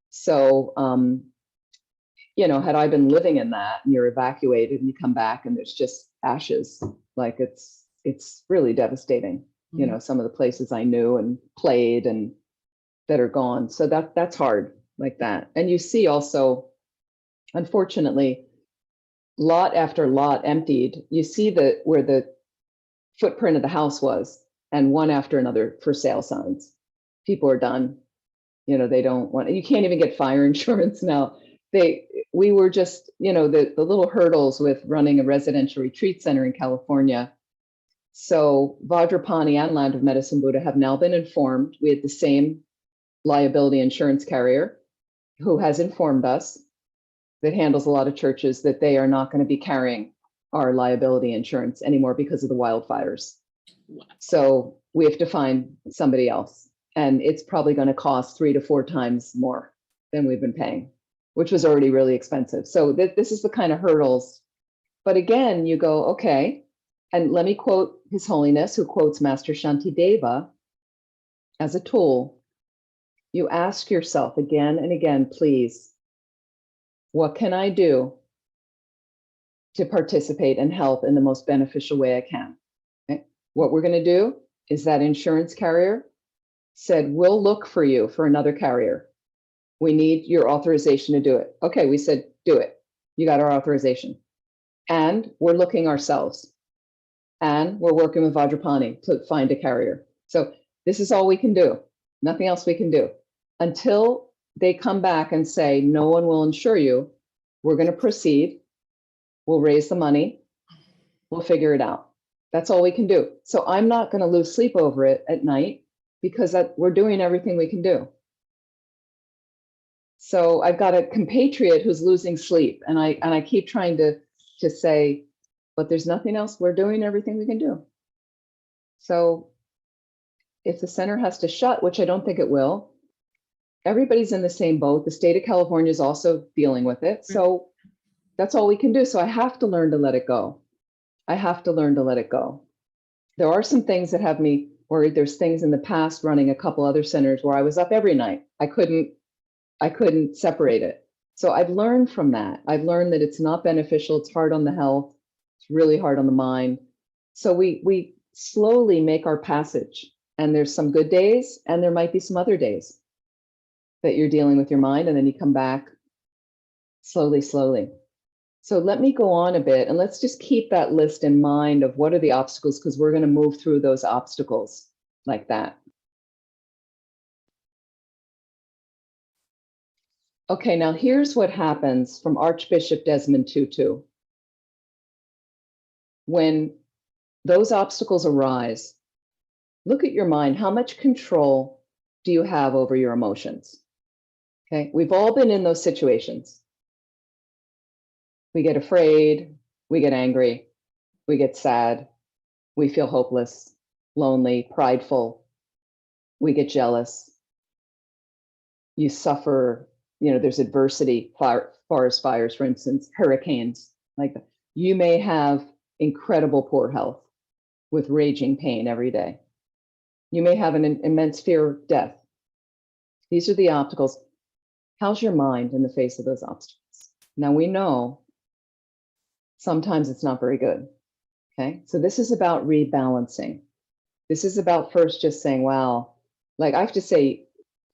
So, had I been living in that, and you're evacuated and you come back and there's just ashes, like it's really devastating. Mm-hmm. Some of the places I knew and played and that are gone. So that's hard like that. And you see also, unfortunately, lot after lot emptied. You see where the footprint of the house was, and one after another for sale signs. People are done. They don't want, you can't even get fire insurance now. We were just, the little hurdles with running a residential retreat center in California. So Vajrapani and Land of Medicine Buddha have now been informed. We had the same liability insurance carrier who has informed us, that handles a lot of churches, that they are not going to be carrying our liability insurance anymore because of the wildfires. Wow. So we have to find somebody else. And it's probably going to cost 3 to 4 times more than we've been paying, which was already really expensive. So this is the kind of hurdles. But again, you go, okay, and let me quote His Holiness, who quotes Master Shantideva as a tool. You ask yourself again and again, please, what can I do to participate and help in the most beneficial way I can. Okay? What we're going to do is that insurance carrier said, we'll look for you for another carrier. We need your authorization to do it. Okay, we said, do it. You got our authorization. And we're looking ourselves. And we're working with Vajrapani to find a carrier. So this is all we can do. Nothing else we can do. Until they come back and say, no one will insure you, we're going to proceed. We'll raise the money. We'll figure it out. That's all we can do. So I'm not going to lose sleep over it at night because we're doing everything we can do. So I've got a compatriot who's losing sleep, and I keep trying to say, but there's nothing else. We're doing everything we can do. So if the center has to shut, which I don't think it will, everybody's in the same boat. The state of California is also dealing with it. So that's all we can do. So I have to learn to let it go. I have to learn to let it go. There are some things that have me worried. There's things in the past running a couple other centers where I was up every night. I couldn't separate it. So I've learned from that. I've learned that it's not beneficial. It's hard on the health. It's really hard on the mind. So we slowly make our passage. And there's some good days, and there might be some other days that you're dealing with your mind, and then you come back slowly, slowly. So let me go on a bit, and let's just keep that list in mind of what are the obstacles, because we're going to move through those obstacles like that. Okay, now here's what happens from Archbishop Desmond Tutu. When those obstacles arise, look at your mind. How much control do you have over your emotions? Okay, we've all been in those situations. We get afraid, we get angry, we get sad, we feel hopeless, lonely, prideful, we get jealous. You suffer, there's adversity, forest fires, for instance, hurricanes, like that. You may have incredible poor health with raging pain every day. You may have an immense fear of death. These are the obstacles. How's your mind in the face of those obstacles? Now we know sometimes it's not very good. Okay, so this is about rebalancing. This is about first just saying, wow, like I have to say,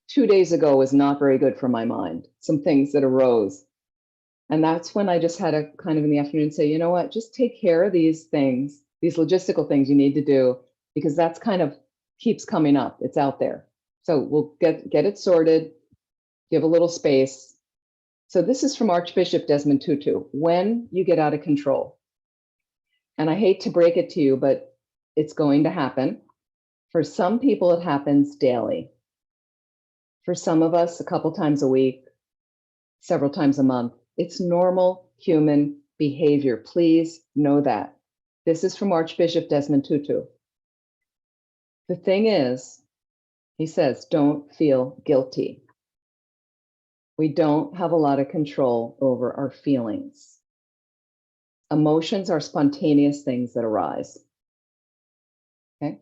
2 days ago was not very good for my mind. Some things that arose. And that's when I just had a kind of in the afternoon say, you know what, just take care of these things, these logistical things you need to do, because that's kind of keeps coming up. It's out there. So we'll get it sorted, give a little space. So this is from Archbishop Desmond Tutu. When you get out of control, and I hate to break it to you, but it's going to happen. For some people, it happens daily. For some of us, a couple times a week, several times a month. It's normal human behavior. Please know that. This is from Archbishop Desmond Tutu. The thing is, he says, don't feel guilty. We don't have a lot of control over our feelings. Emotions are spontaneous things that arise. Okay.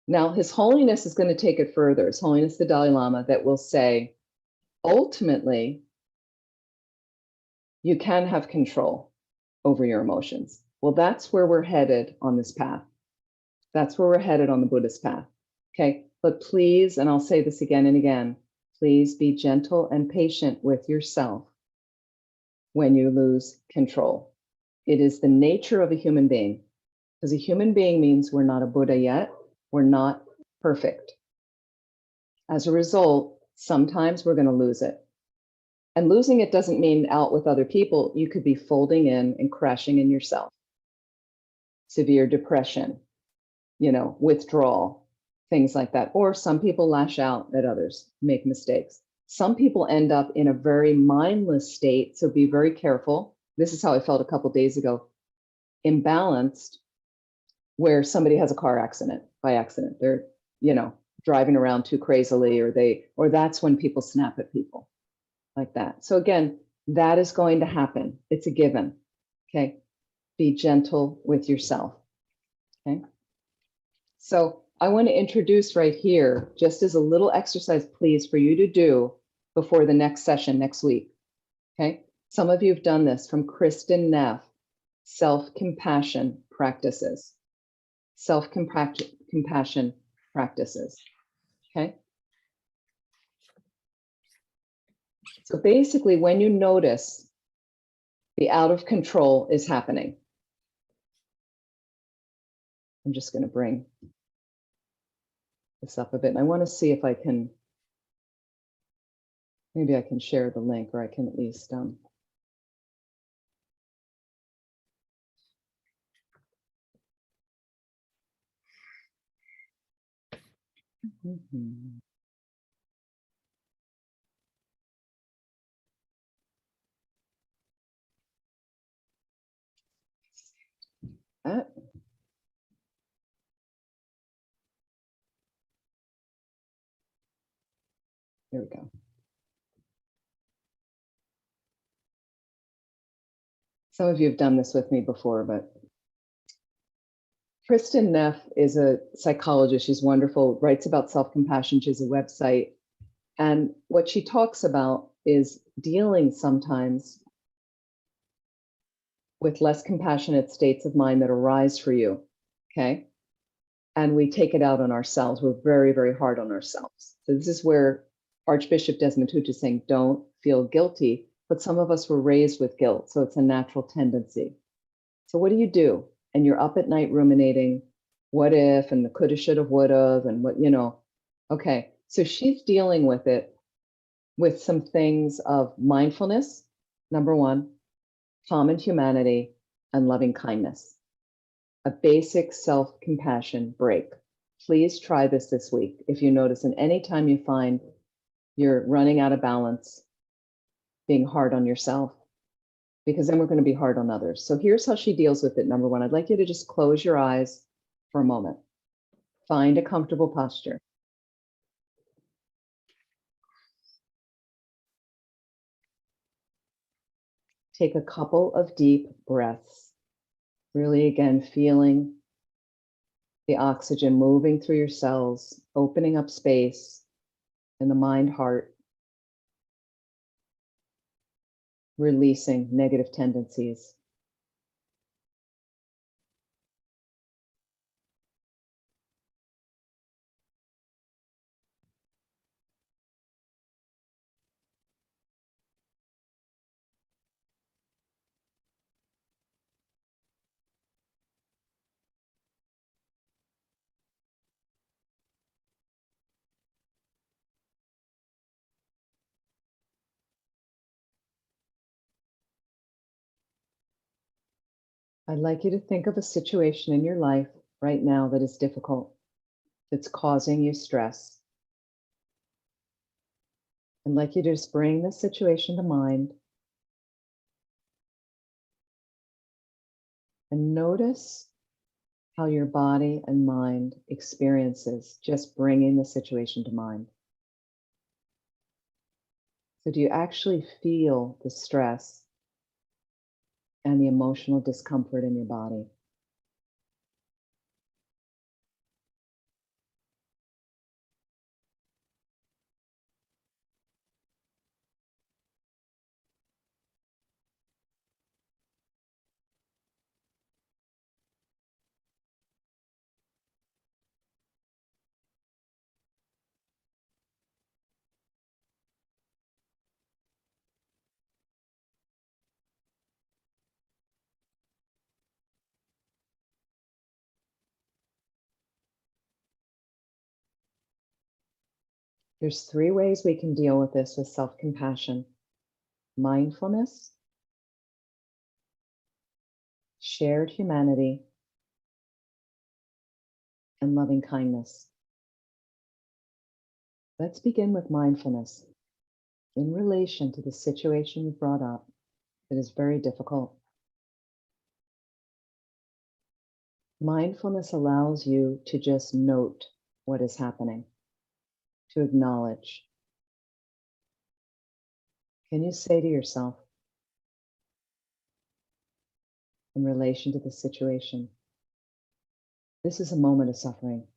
Now, His Holiness is going to take it further. His Holiness the Dalai Lama, that will say, ultimately, you can have control over your emotions. Well, that's where we're headed on this path. That's where we're headed on the Buddhist path. Okay. But please, and I'll say this again and again, please be gentle and patient with yourself when you lose control. It is the nature of a human being, because a human being means we're not a Buddha yet. We're not perfect. As a result, sometimes we're going to lose it. And losing it doesn't mean out with other people. You could be folding in and crashing in yourself. Severe depression, withdrawal, things like that. Or some people lash out at others, make mistakes. Some people end up in a very mindless state, so be very careful. This is how I felt a couple of days ago. Imbalanced, where somebody has a car accident by accident. They're, driving around too crazily, or that's when people snap at people like that. So again, that is going to happen. It's a given. Okay. Be gentle with yourself. Okay. So I want to introduce right here, just as a little exercise, please, for you to do before the next session next week. Okay. Some of you have done this, from Kristen Neff. self-compassion practices. Self-compassion practices. Okay. So basically, when you notice the out of control is happening, I'm just going to bring this up a bit. And I want to see if I can, maybe I can share the link, or I can at least mhm. Ah, here we go. Some of you have done this with me before, but Kristen Neff is a psychologist. She's wonderful, writes about self-compassion. She has a website. And what she talks about is dealing sometimes with less compassionate states of mind that arise for you, okay? And we take it out on ourselves. We're very, very hard on ourselves. So this is where Archbishop Desmond Tutu is saying, don't feel guilty, but some of us were raised with guilt, so it's a natural tendency. So what do? And you're up at night ruminating, what if, and the coulda, shoulda, woulda, and what, okay. So she's dealing with it with some things of mindfulness, number one, common humanity, and loving kindness. A basic self-compassion break. Please try this week. If you notice, and anytime you find you're running out of balance, being hard on yourself, because then we're going to be hard on others. So here's how she deals with it. Number one, I'd like you to just close your eyes for a moment. Find a comfortable posture. Take a couple of deep breaths. Really, again, feeling the oxygen moving through your cells, opening up space in the mind, heart, releasing negative tendencies. I'd like you to think of a situation in your life right now that is difficult, that's causing you stress. I'd like you to just bring the situation to mind and notice how your body and mind experiences just bringing the situation to mind. So do you actually feel the stress and the emotional discomfort in your body? There's 3 ways we can deal with this with self-compassion: mindfulness, shared humanity, and loving kindness. Let's begin with mindfulness in relation to the situation you brought up that is very difficult. Mindfulness allows you to just note what is happening, to acknowledge. Can you say to yourself, in relation to the situation, this is a moment of suffering.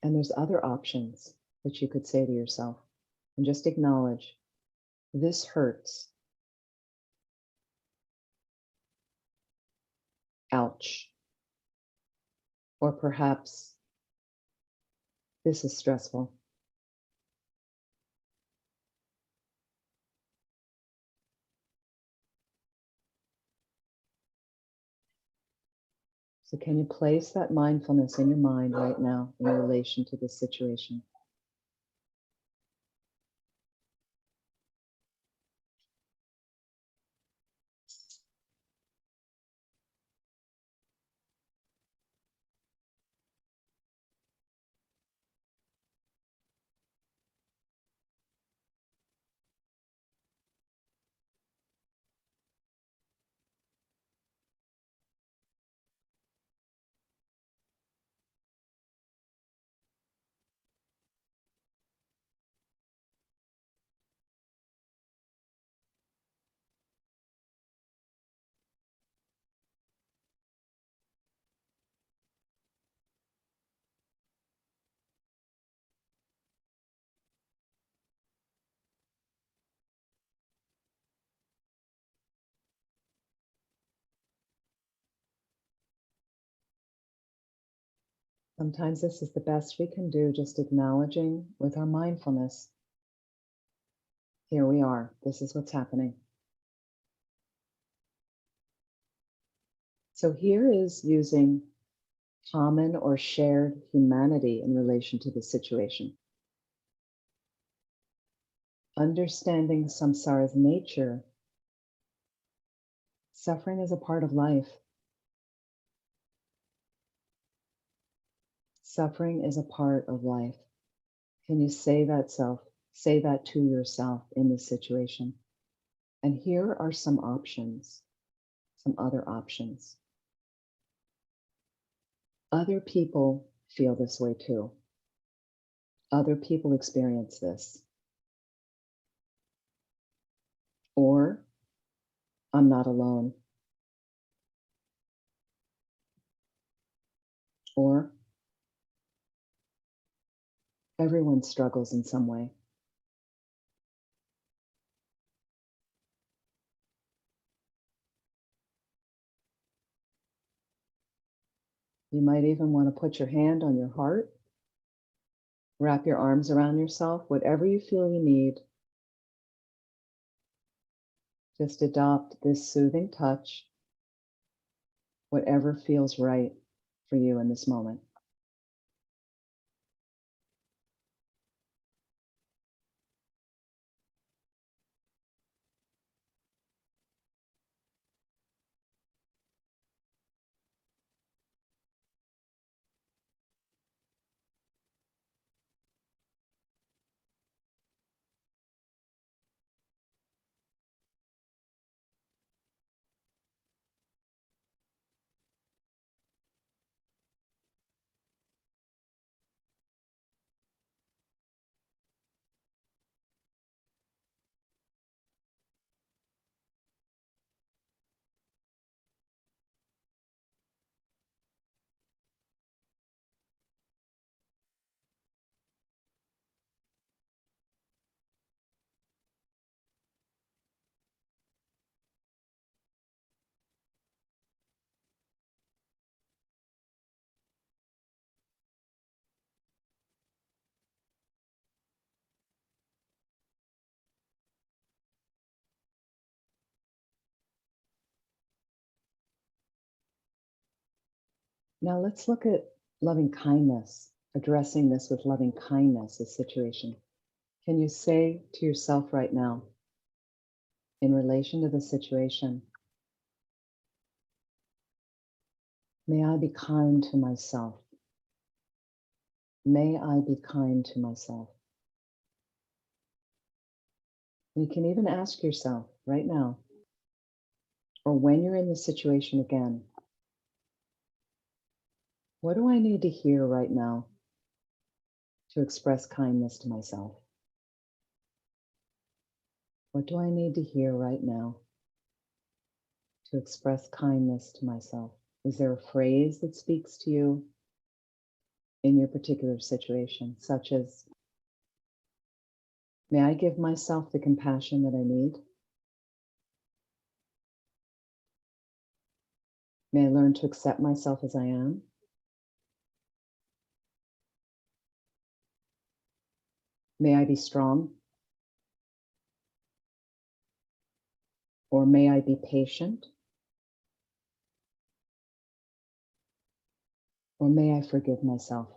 And there's other options. that you could say to yourself, and just acknowledge, this hurts. Ouch. Or perhaps, this is stressful. So can you place that mindfulness in your mind right now in relation to this situation? Sometimes this is the best we can do, just acknowledging with our mindfulness. Here we are. This is what's happening. So here is using common or shared humanity in relation to the situation. Understanding samsara's nature, suffering is a part of life. Suffering is a part of life. Can you say that to yourself in this situation? And here are some options, some other options. Other people feel this way too. Other people experience this. Or, I'm not alone. Or, everyone struggles in some way. You might even want to put your hand on your heart, wrap your arms around yourself, whatever you feel you need. Just adopt this soothing touch, whatever feels right for you in this moment. Now let's look at loving kindness, addressing this with loving kindness, this situation. Can you say to yourself right now, in relation to the situation, may I be kind to myself. May I be kind to myself. You can even ask yourself right now, or when you're in the situation again, what do I need to hear right now to express kindness to myself? What do I need to hear right now to express kindness to myself? Is there a phrase that speaks to you in your particular situation, such as, May I give myself the compassion that I need? May I learn to accept myself as I am? May I be strong? Or may I be patient? Or may I forgive myself?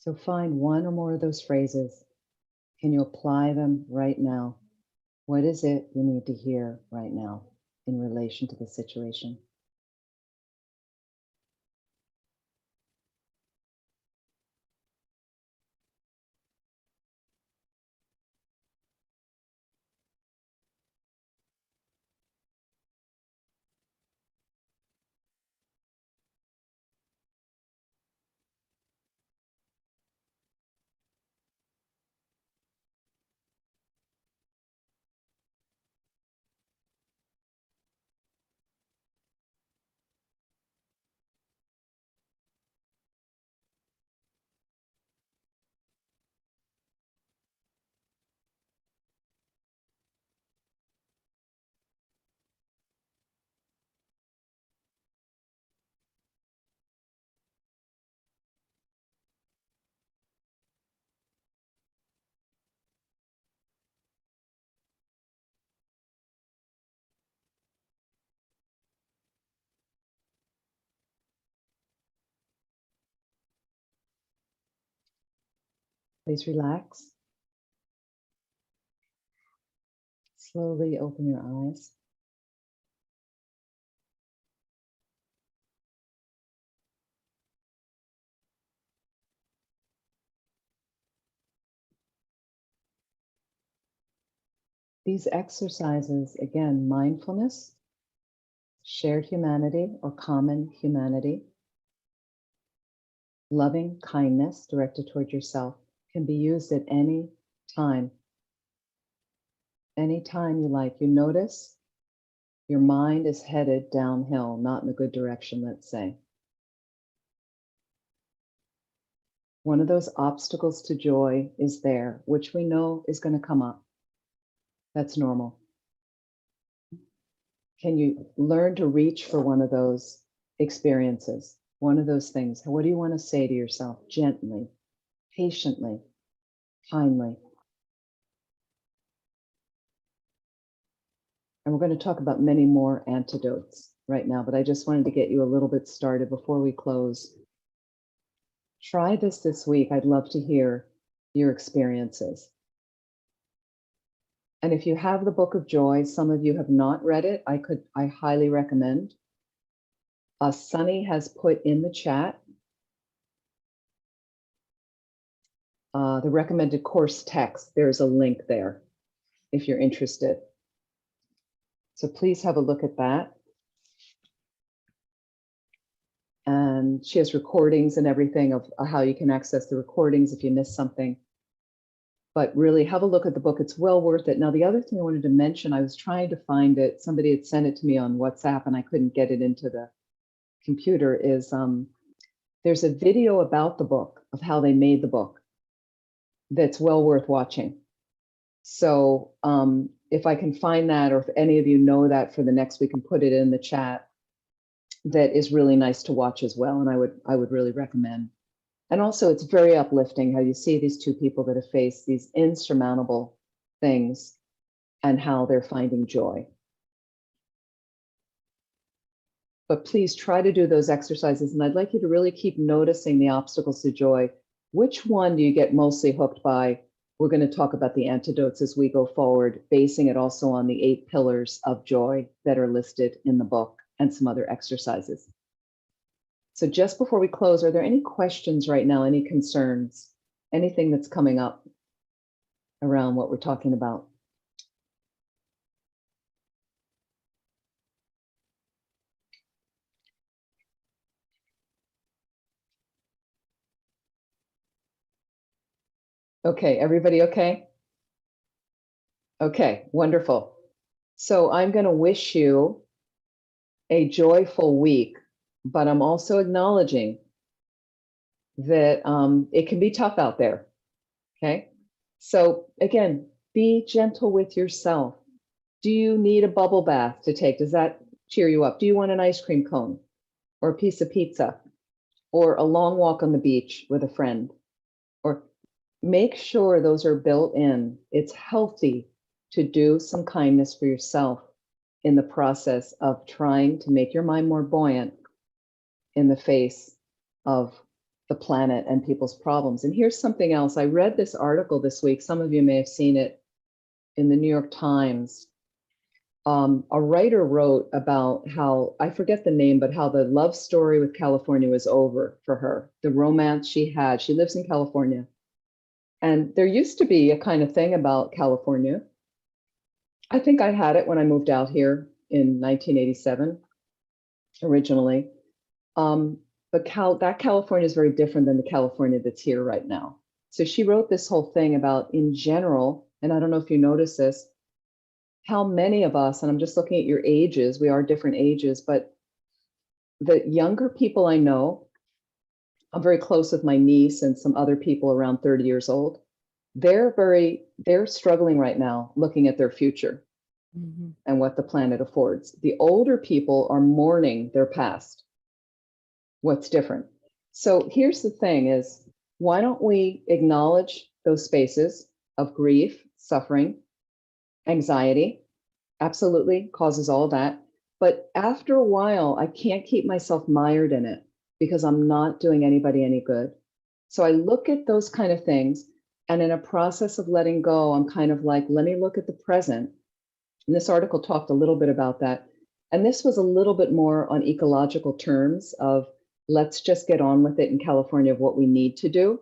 So find one or more of those phrases. Can you apply them right now? What is it you need to hear right now in relation to the situation? Please relax. Slowly open your eyes. These exercises, again, mindfulness, shared humanity or common humanity, loving kindness directed toward yourself, can be used at any time. Any time you like. You notice your mind is headed downhill, not in a good direction, let's say. One of those obstacles to joy is there, which we know is going to come up. That's normal. Can you learn to reach for one of those experiences, one of those things? What do you want to say to yourself gently, patiently, kindly? And we're going to talk about many more antidotes right now, but I just wanted to get you a little bit started before we close. Try this week. I'd love to hear your experiences. And if you have the Book of Joy, some of you have not read it, I highly recommend. Sunny has put in the chat the recommended course text. There's a link there if you're interested. So please have a look at that. And she has recordings and everything of how you can access the recordings if you missed something. But really have a look at the book. It's well worth it. Now, the other thing I wanted to mention, I was trying to find it. Somebody had sent it to me on WhatsApp and I couldn't get it into the computer, is there's a video about the book, of how they made the book, that's well worth watching. So if I can find that, or if any of you know that for the next week, and put it in the chat, that is really nice to watch as well. And I would really recommend. And also it's very uplifting how you see these two people that have faced these insurmountable things and how they're finding joy. But please try to do those exercises. And I'd like you to really keep noticing the obstacles to joy. Which one do you get mostly hooked by? We're going to talk about the antidotes as we go forward, basing it also on the 8 pillars of joy that are listed in the book and some other exercises. So just before we close, are there any questions right now, any concerns, anything that's coming up around what we're talking about? Okay, everybody okay? Okay, wonderful. So I'm going to wish you a joyful week, but I'm also acknowledging that it can be tough out there. Okay. So again, be gentle with yourself. Do you need a bubble bath to take? Does that cheer you up? Do you want an ice cream cone or a piece of pizza or a long walk on the beach with a friend? Or make sure those are built in. It's healthy to do some kindness for yourself in the process of trying to make your mind more buoyant in the face of the planet and people's problems. And here's something else. I read this article this week. Some of you may have seen it in the New York Times. A writer wrote about how, I forget the name, but how the love story with California was over for her. The romance she had. She lives in California. And there used to be a kind of thing about California. I think I had it when I moved out here in 1987, originally. But that California is very different than the California that's here right now. So she wrote this whole thing about, in general, and I don't know if you notice this, how many of us, and I'm just looking at your ages, we are different ages, but the younger people I know, I'm very close with my niece and some other people around 30 years old. They're struggling right now looking at their future and what the planet affords. The older people are mourning their past. What's different? So here's the thing is, why don't we acknowledge those spaces of grief, suffering, anxiety? Absolutely causes all that. But after a while, I can't keep myself mired in it because I'm not doing anybody any good. So I look at those kind of things, and in a process of letting go, I'm kind of like, let me look at the present. And this article talked a little bit about that. And this was a little bit more on ecological terms of, let's just get on with it in California of what we need to do,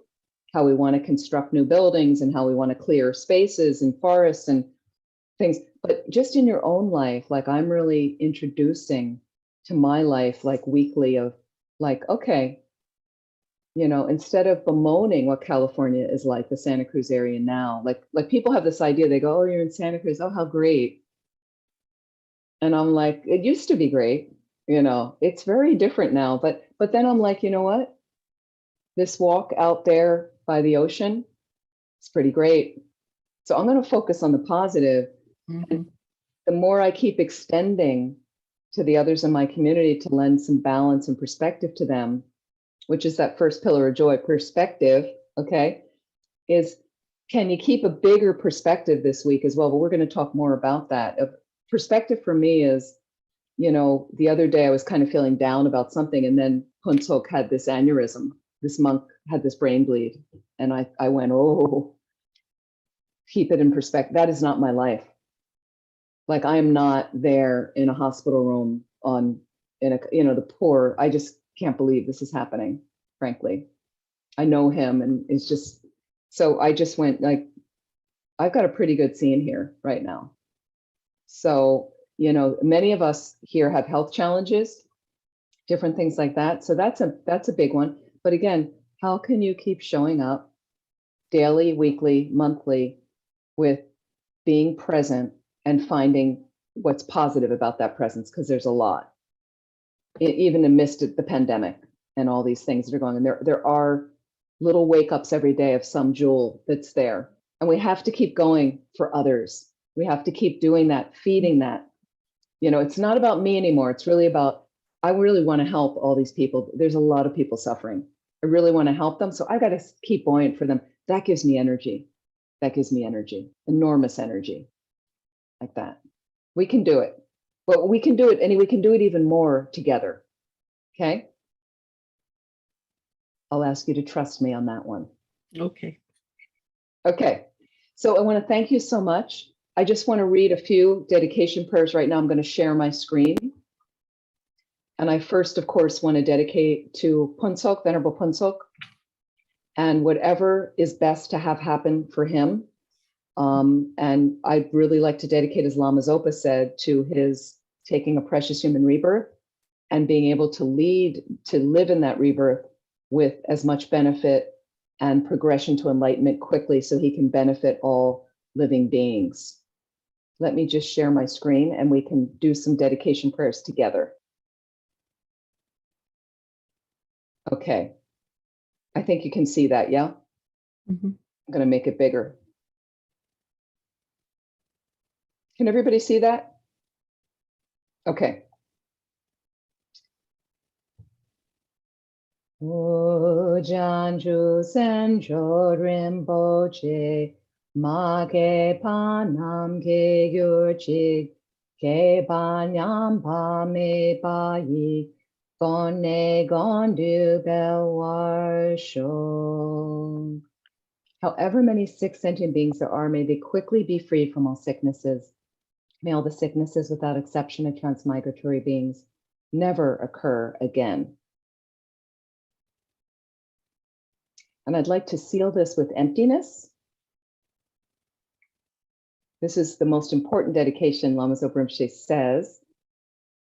how we want to construct new buildings and how we want to clear spaces and forests and things. But just in your own life, like I'm really introducing to my life, like weekly of like, okay, instead of bemoaning what California is like, the Santa Cruz area now, like people have this idea, they go, oh, you're in Santa Cruz. Oh, how great. And I'm like, it used to be great. It's very different now. But then I'm like, you know what? This walk out there by the ocean, it's pretty great. So I'm going to focus on the positive. And the more I keep extending to the others in my community to lend some balance and perspective to them, which is that first pillar of joy, perspective, okay, is can you keep a bigger perspective this week as well? But we're going to talk more about that. Perspective for me is, the other day I was kind of feeling down about something, and then Punsok had this aneurysm. This monk had this brain bleed. And I went, oh, keep it in perspective. That is not my life. Like I am not there in a hospital room the poor. I just can't believe this is happening, frankly. I know him, and it's just, so I just went like, I've got a pretty good scene here right now. So, many of us here have health challenges, different things like that. So that's a big one. But again, how can you keep showing up daily, weekly, monthly with being present and finding what's positive about that presence? Because there's a lot, even amidst the pandemic and all these things that are going on. There are little wake ups every day of some jewel that's there. And we have to keep going for others. We have to keep doing that, feeding that. It's not about me anymore. It's really about, I really want to help all these people. There's a lot of people suffering. I really want to help them. So I got to keep buoyant for them. That gives me energy. That gives me energy, enormous energy like that. We can do it, but we can do it, and we can do it even more together. Okay. I'll ask you to trust me on that one. Okay. Okay. So I want to thank you so much. I just want to read a few dedication prayers right now. I'm going to share my screen. And I first, of course, want to dedicate to Punsok, Venerable Punsok, and whatever is best to have happen for him. And I'd really like to dedicate, as Lama Zopa said, to his taking a precious human rebirth and being able to live in that rebirth with as much benefit and progression to enlightenment quickly so he can benefit all living beings. Let me just share my screen and we can do some dedication prayers together. Okay. I think you can see that, yeah? Mhm. I'm going to make it bigger. Can everybody see that? Okay. Janju Senjo Rinpoche Ma Ke Panam Ke Yurchig Ke Banyam Pa Me Pa Yi Gone Gondu Belwar Shong. However many sick sentient beings there are, may they quickly be freed from all sicknesses. May all the sicknesses without exception of transmigratory beings never occur again. And I'd like to seal this with emptiness. This is the most important dedication, Lama Zopa Rinpoche says.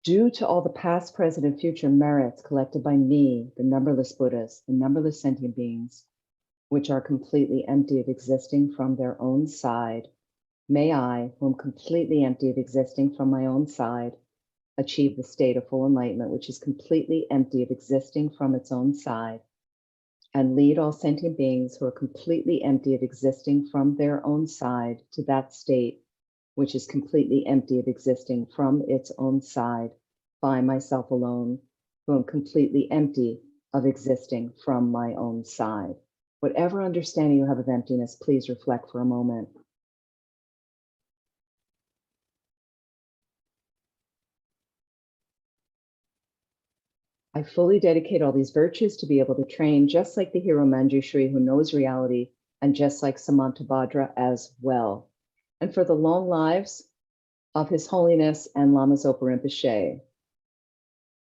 Due to all the past, present, and future merits collected by me, the numberless Buddhas, the numberless sentient beings, which are completely empty of existing from their own side, may I, who am completely empty of existing from my own side, achieve the state of full enlightenment, which is completely empty of existing from its own side, and lead all sentient beings who are completely empty of existing from their own side to that state, which is completely empty of existing from its own side, by myself alone, who am completely empty of existing from my own side. Whatever understanding you have of emptiness, please reflect for a moment. I fully dedicate all these virtues to be able to train just like the hero Manjushri who knows reality, and just like Samantabhadra as well. And for the long lives of His Holiness and Lama Zopa Rinpoche,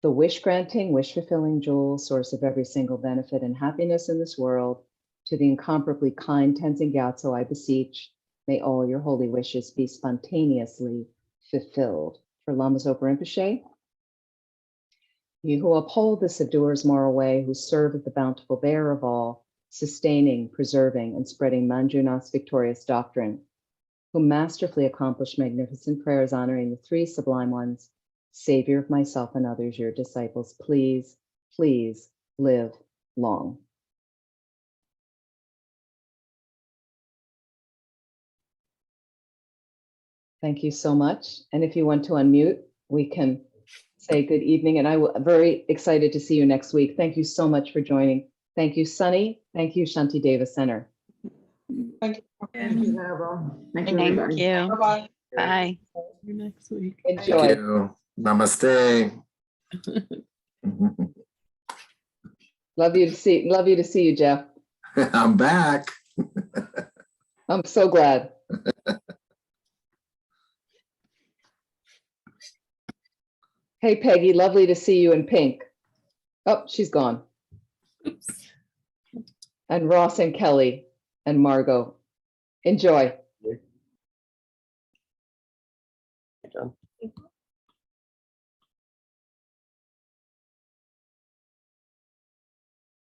the wish-granting, wish-fulfilling jewel, source of every single benefit and happiness in this world, to the incomparably kind Tenzin Gyatso, I beseech, may all your holy wishes be spontaneously fulfilled. For Lama Zopa Rinpoche, you who uphold the subduer's moral way, who serve as the bountiful bearer of all, sustaining, preserving, and spreading Manjunath's victorious doctrine, who masterfully accomplish magnificent prayers honoring the three sublime ones, Savior of myself and others, your disciples, please, please live long. Thank you so much. And if you want to unmute, we can say good evening. And I'm very excited to see you next week. Thank you so much for joining. Thank you, Sunny. Thank you, Shantideva Center. Thank you. Thank you, Venerable. Thank you, Thank everybody. you. Bye-bye. Bye. See you next week. Enjoy. Thank you. Namaste. Love you to see you, Jeff. I'm back. I'm so glad. Hey, Peggy, lovely to see you in pink. Oh, she's gone. Oops. And Ross and Kelly and Margot. Enjoy.